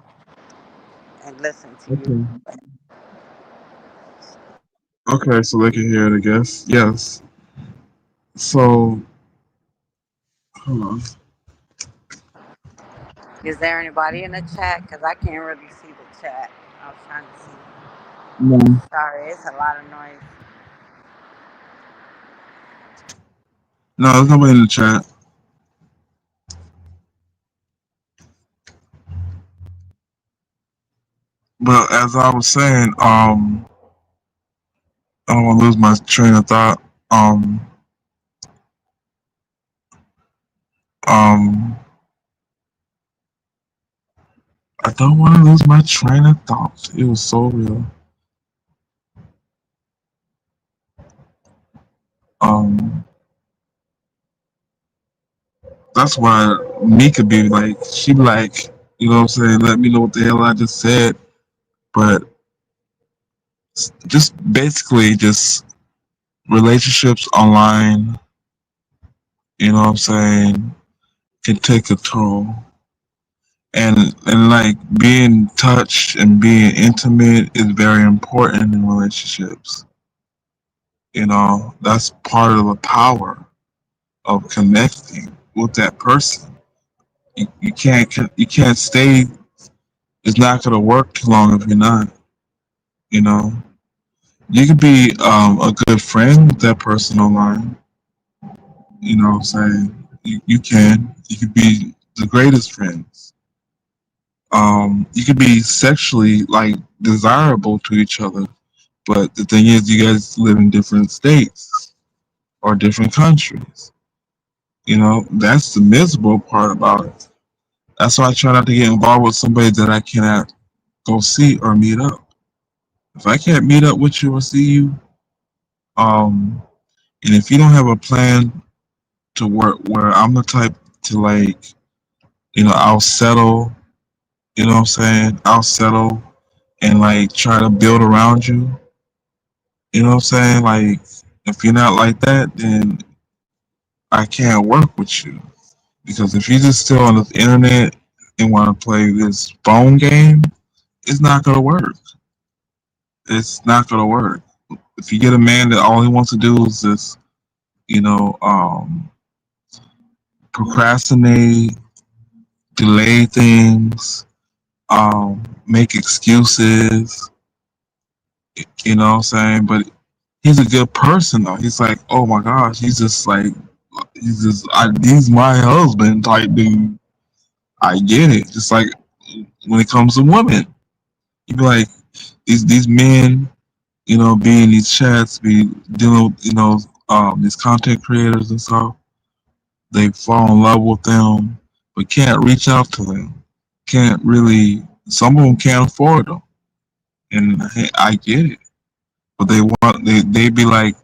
and listen to you. Okay. Okay, so they can hear it, I guess. Yes. So, hold on. Is there anybody in the chat? Because I can't really see the chat. I was trying to see. No, Sorry, it's a lot of noise. no, there's nobody in the chat. But as I was saying, I don't want to lose my train of thought. Um, I don't want to lose my train of thought. It was so real. Um, that's why me could be like, she be like, you know what I'm saying? Let me know what the hell I just said. But just basically just relationships online, you know what I'm saying, can take a toll. And like being touched and being intimate is very important in relationships. That's part of the power of connecting with that person. You can't stay. It's not gonna work too long if you're not. You know, you could be a good friend with that person online. You know what I'm saying? You could be the greatest friends. You could be sexually like desirable to each other, but the thing is, you guys live in different states or different countries. You know, that's the miserable part about it. That's why I try not to get involved with somebody that I cannot go see or meet up. If I can't meet up with you or see you, um, and if you don't have a plan to work, where I'm the type to like, I'll settle. You know what I'm saying? I'll settle and like try to build around you. You know what I'm saying? Like, if you're not like that, then I can't work with you. Because if you're just still on the internet and want to play this phone game, it's not gonna work. It's not gonna work. If you get a man that all he wants to do is just, you know, procrastinate, delay things, make excuses, you know what I'm saying? But he's a good person though. He's like, oh my gosh, he's my husband type dude. I get it. Just like when it comes to women, you be like, these men, be in these chats, be dealing with, these content creators and stuff. They fall in love with them, but can't reach out to them. Can't really. Some of them can't afford them, and hey, I get it. But they be like,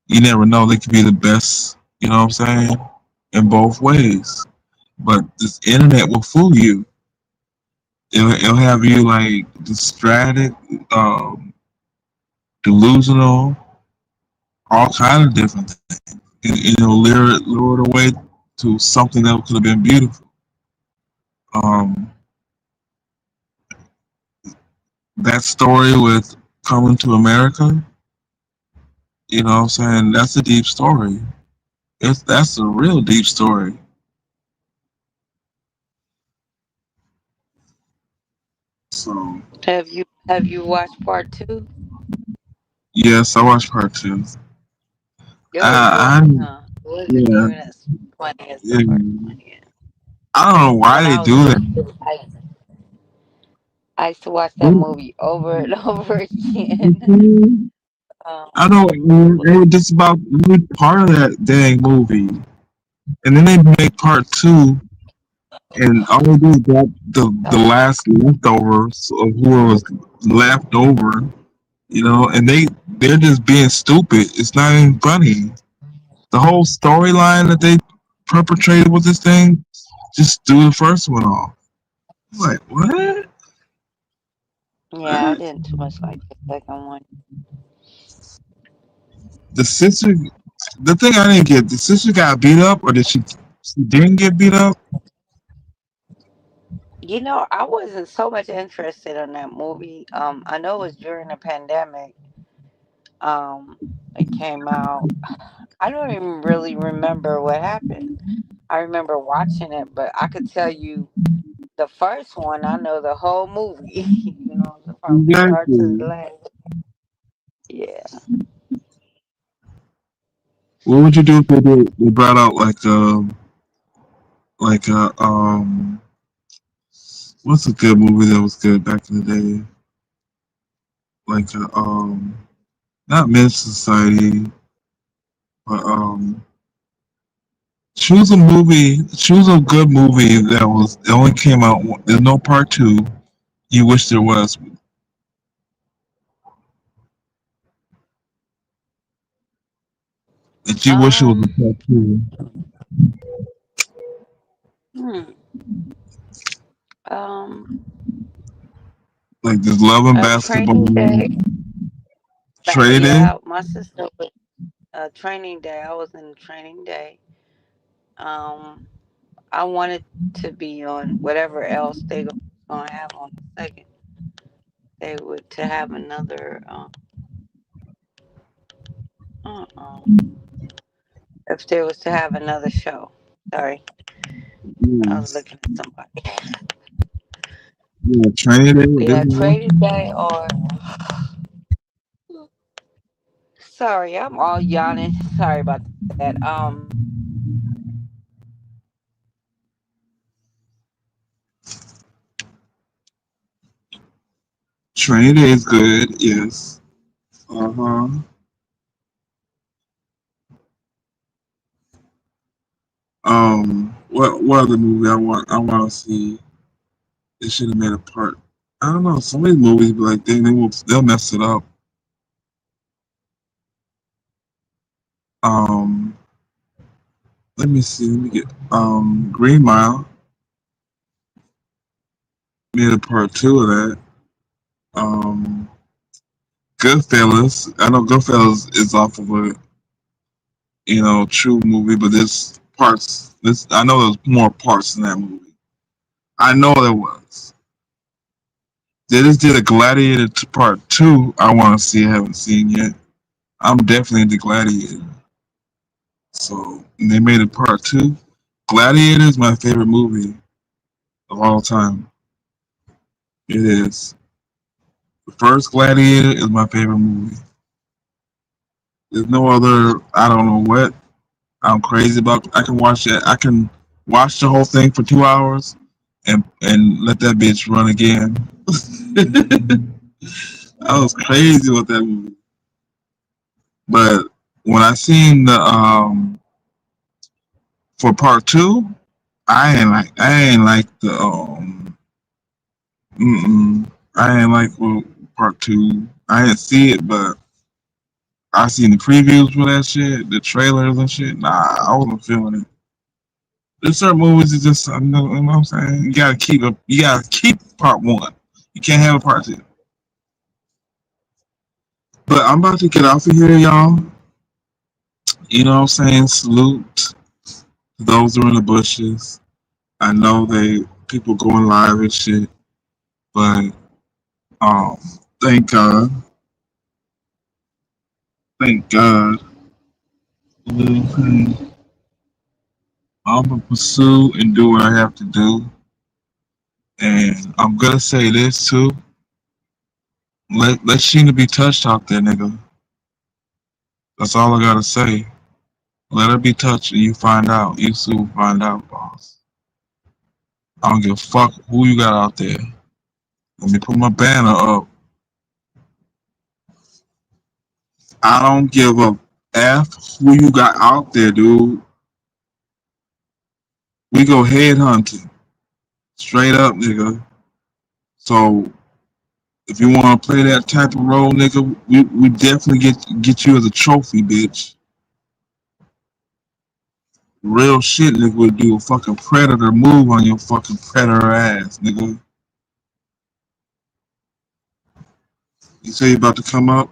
you never know. They could be the best. You know what I'm saying? In both ways. But this internet will fool you. It'll have you like distracted, delusional, all kind of different things. And it'll lure it away to something that could have been beautiful. Um, that story with coming to America, you know what I'm saying? That's a deep story. That's a real deep story. So Have you watched part two? yes, I watched part two. It was I funny, huh? It wasn't yeah, even as funny as the first yeah. one. Yeah. I don't know why When they I was do little, that. I used to watch that movie over and over again. I know But they were just about every part of that dang movie, and then they make part two, and all they do is grab the uh, last leftovers of who was left over, and they're just being stupid. It's not even funny. The whole storyline that they perpetrated with this thing, just do the first one off. Like what? yeah, I What? didn't too much like the second one. The sister, the thing I didn't get, the sister got beat up, or did she didn't get beat up? I wasn't so much interested in that movie. I know it was during the pandemic. Um, it came out. I don't even really remember what happened. I remember watching it, but I could tell you the first one. I know the whole movie. From start to the Exactly. last. Yeah. What would you do if they brought out like what's a good movie that was good back in the day? Like not Men's Society, but choose a good movie that only came out. There's no part two. You wish there was that you wish it was a Um. part two. Hmm. Um. Like this Love and A Basketball, training day. Traded. Yeah, my sister was a training day. I was in a training day. Um. I wanted to be on whatever else they gonna have on the second. They would to have another. If there was to have another show. Sorry, I was Yes. looking at somebody. Yeah, Traded. This Yeah, one. Trading Day or sorry, I'm all yawning. Sorry about that. Training Day is good. Yes. Uh-huh. What other movie I want to see? They should have made a part. I don't know. Some of these movies be like they'll mess it up. Um, Let me see. Let me get Green Mile made a part 2 of that. Goodfellas. I know Goodfellas is off of a true movie, but there's parts. I know there's more parts in that movie. I know there was. They just did a Gladiator part 2. I want to see. I haven't seen yet. I'm definitely into Gladiator. So they made a part 2. Gladiator is my favorite movie of all time. It is. The first Gladiator is my favorite movie. There's no other. I don't know what I'm crazy about. I can watch it. I can watch the whole thing for 2 hours and let that bitch run again. I was crazy with that movie. But when I seen the for part 2, I ain't like the I ain't like part 2. I didn't see it, but I seen the previews for that shit, the trailers and shit. Nah, I wasn't feeling it. There's certain movies that just, you know what I'm saying? You gotta keep part 1. You can't have a part 2. But I'm about to get off of here, y'all. You know what I'm saying? Salute to those who are in the bushes. I know people going live and shit, but thank God. Thank God. I'm gonna pursue and do what I have to do. And I'm gonna say this too. Let Sheena be touched out there, nigga. That's all I gotta say. Let her be touched and you find out. You soon find out, boss. I don't give a fuck who you got out there. Let me put my banner up. I don't give a F who you got out there, dude. We go headhunting. Straight up, nigga. So if you want to play that type of role, nigga, we definitely get you as a trophy, bitch. Real shit, nigga, would do a fucking predator move on your fucking predator ass, nigga. You say you about to come up?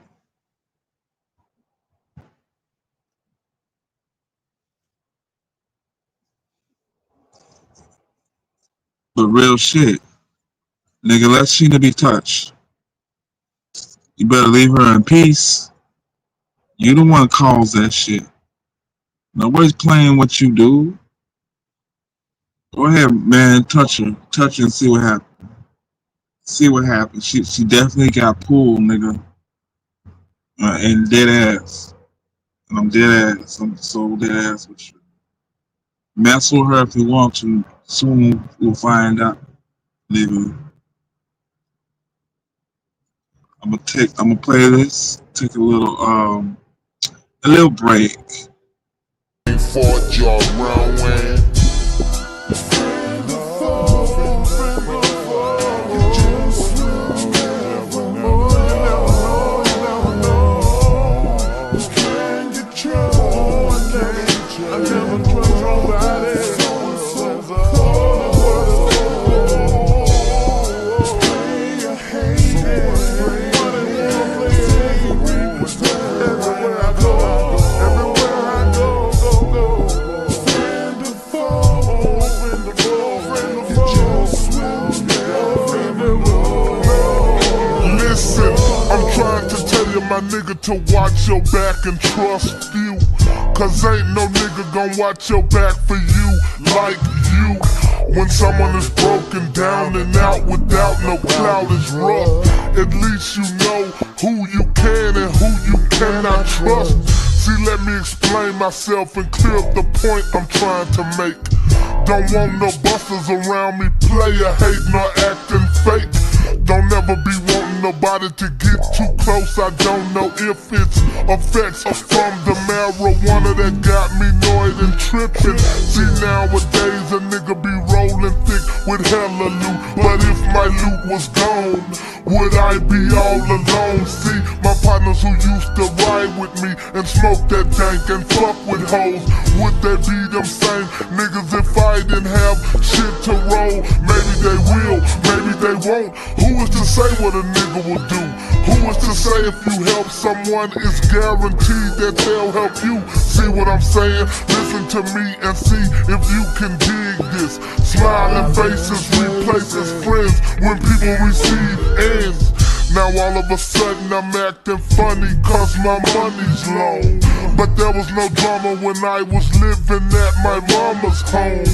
But real shit, nigga, let Sheena be touched. You better leave her in peace. You the one caused that shit. Nobody's playing what you do. Go ahead, man, touch her and see what happens. See what happens. She definitely got pulled, nigga. And dead ass. And I'm dead ass. I'm so dead ass with you. Mess with her if you want to. Soon we'll find out, nigga. I'm gonna play this. Take a little break. Fought your runway. My nigga to watch your back and trust you, cause ain't no nigga gon' watch your back for you like you. When someone is broken down and out without no clout is rough. At least you know who you can and who you cannot trust. See, let me explain myself and clear up the point I'm trying to make. Don't want no busters around me, player hating or acting fake. Don't ever be wanting nobody to get too close. I don't know if it's effects from the marijuana that got me annoyed and tripping. See, nowadays a nigga be rolling thick with hella loot, but if my loot was gone, would I be all alone? See, my partners who used to ride with me and smoke that dank and fuck with hoes, would they be them same niggas if I didn't have shit to roll? Maybe they will, maybe they won't. Who is to say what a nigga will do? Who is to say if you help someone, it's guaranteed that they'll help you? See what I'm saying? Listen to me and see if you can dig this. Smiling faces replaces friends when people receive ends. Now all of a sudden I'm acting funny cause my money's low. But there was no drama when I was living at my mama's home.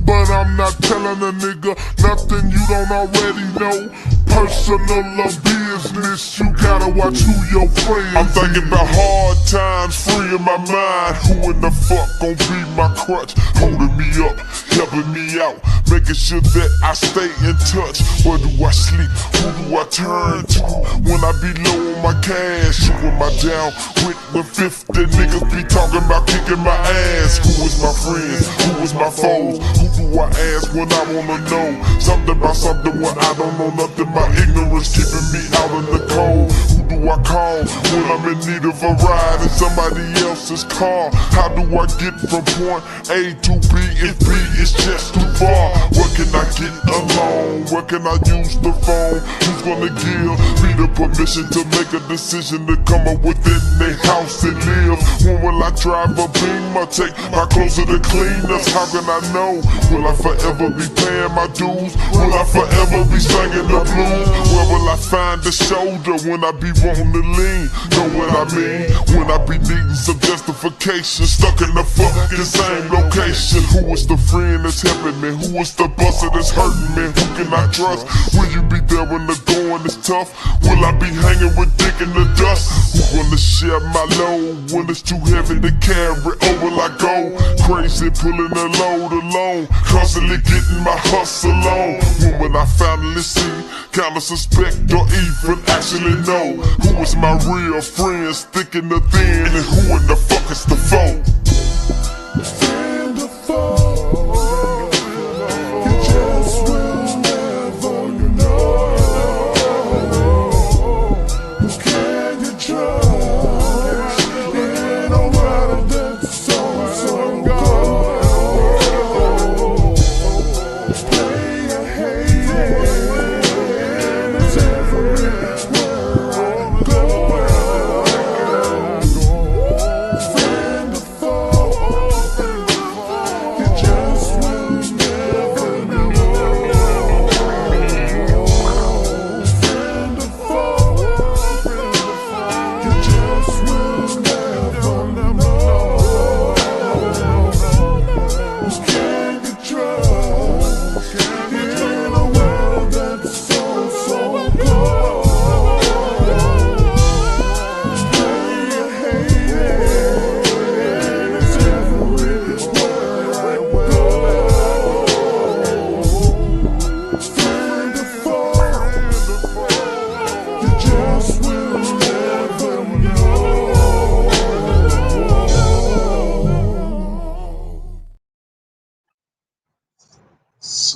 But I'm not telling a nigga nothing you don't already know. Personal or business, you gotta watch who your friends is. I'm thinking about hard times, freeing my mind. Who in the fuck gon' be my crutch? Holding me up, helping me out, making sure that I stay in touch. Where do I sleep? Who do I turn to when I be low on my cash? Who am I down with when 50 niggas be talking about kicking my ass? Who is my friends? Who is my foes? Who do I ask when I wanna know something about something when I don't know nothing? My ignorance keeping me out in the cold. Who do I call when I'm in need of a ride in somebody else's car? How do I get from point A to B if B is just too far? Where can I get along? Where can I use the phone? Who's gonna give me the permission to make a decision to come up within their house and live? When will I drive a Beamer, take my clothes to the cleaners? How can I know? Will I forever be paying my dues? Will I forever be singing the blues? Where will I find the shoulder when I be wanting to lean? Know what I mean? When I be needing some justification, stuck in the fucking same location. Who is the friend that's helping me? Who is the buster that's hurting me? Who can I trust? Will you be there when the going is tough? Will I be hanging with dick in the dust? Who gonna share my load when it's too heavy to carry? Or will I go crazy pulling the load alone, constantly getting my hustle on? When will I finally see, kinda suspect or even actually know who is my real friends, thick and the thin, and who in the fuck is the foe?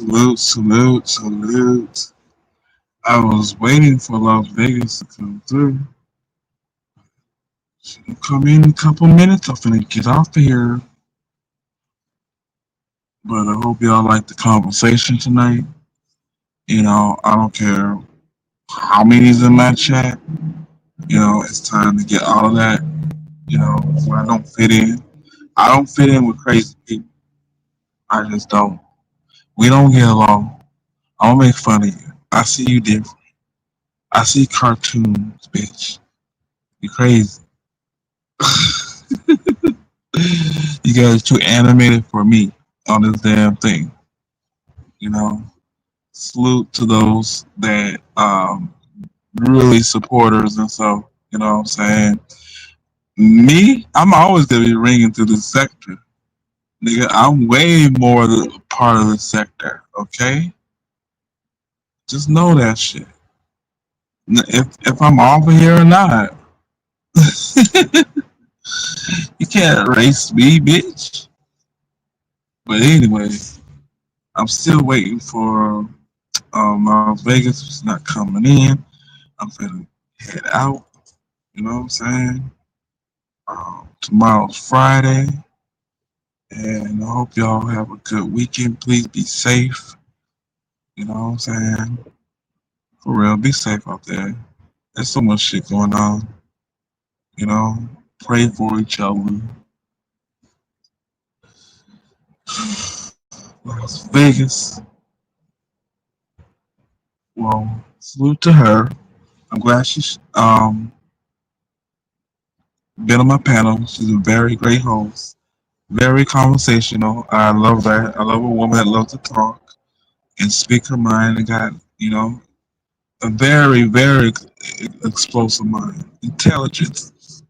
Salute, salute, salute. I was waiting for Las Vegas to come through. She'll come in a couple minutes. I'm finna get off of here. But I hope y'all like the conversation tonight. You know, I don't care how many's in my chat. You know, it's time to get all of that. You know, when I don't fit in. I don't fit in with crazy people. I just don't. We don't get along. I'll make fun of you. I see you different. I see cartoons, bitch. You crazy. You guys are too animated for me on this damn thing. You know, salute to those that really supporters and so, you know what I'm saying? Me, I'm always gonna be ringing through this sector. Nigga, I'm way more the part of the sector, okay? Just know that shit. if I'm off of here or not. You can't erase me, bitch. But anyway, I'm still waiting for Las Vegas is not coming in. I'm gonna head out. You know what I'm saying? Tomorrow's Friday, and I hope y'all have a good weekend. Please be safe. You know what I'm saying? For real, be safe out there. There's so much shit going on. You know, pray for each other. Las Vegas. Well, salute to her. I'm glad she's been on my panel. She's a very great host, very conversational. I love that. I love a woman that loves to talk and speak her mind and got, you know, a very, very explosive mind. Intelligence,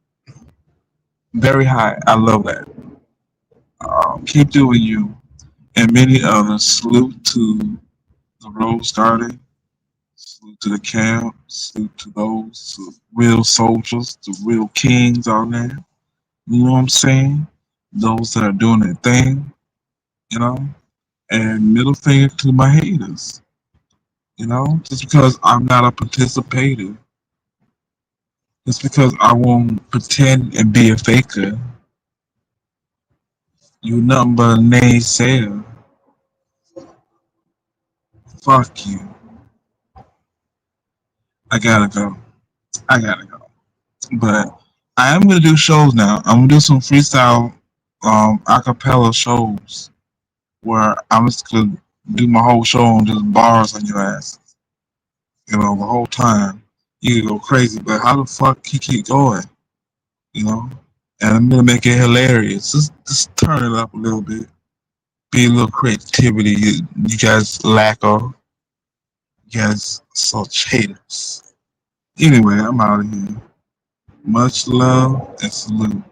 very high. I love that. Keep doing you. And many others. Salute to the Rose Garden. Salute to the camp. Salute to those real soldiers, the real kings out there. You know what I'm saying? Those that are doing their thing, you know? And middle finger to my haters, you know? Just because I'm not a participator, just because I won't pretend and be a faker, you nothing but a naysayer. Fuck you. I gotta go. But I am gonna do shows now. I'm gonna do some freestyle acapella shows where I'm just gonna do my whole show on just bars on your ass. You know, the whole time. You can go crazy, but how the fuck he keep going? You know? And I'm gonna make it hilarious. Just turn it up a little bit. Be a little creativity you guys lack of. You guys such haters. Anyway, I'm out of here. Much love and salute.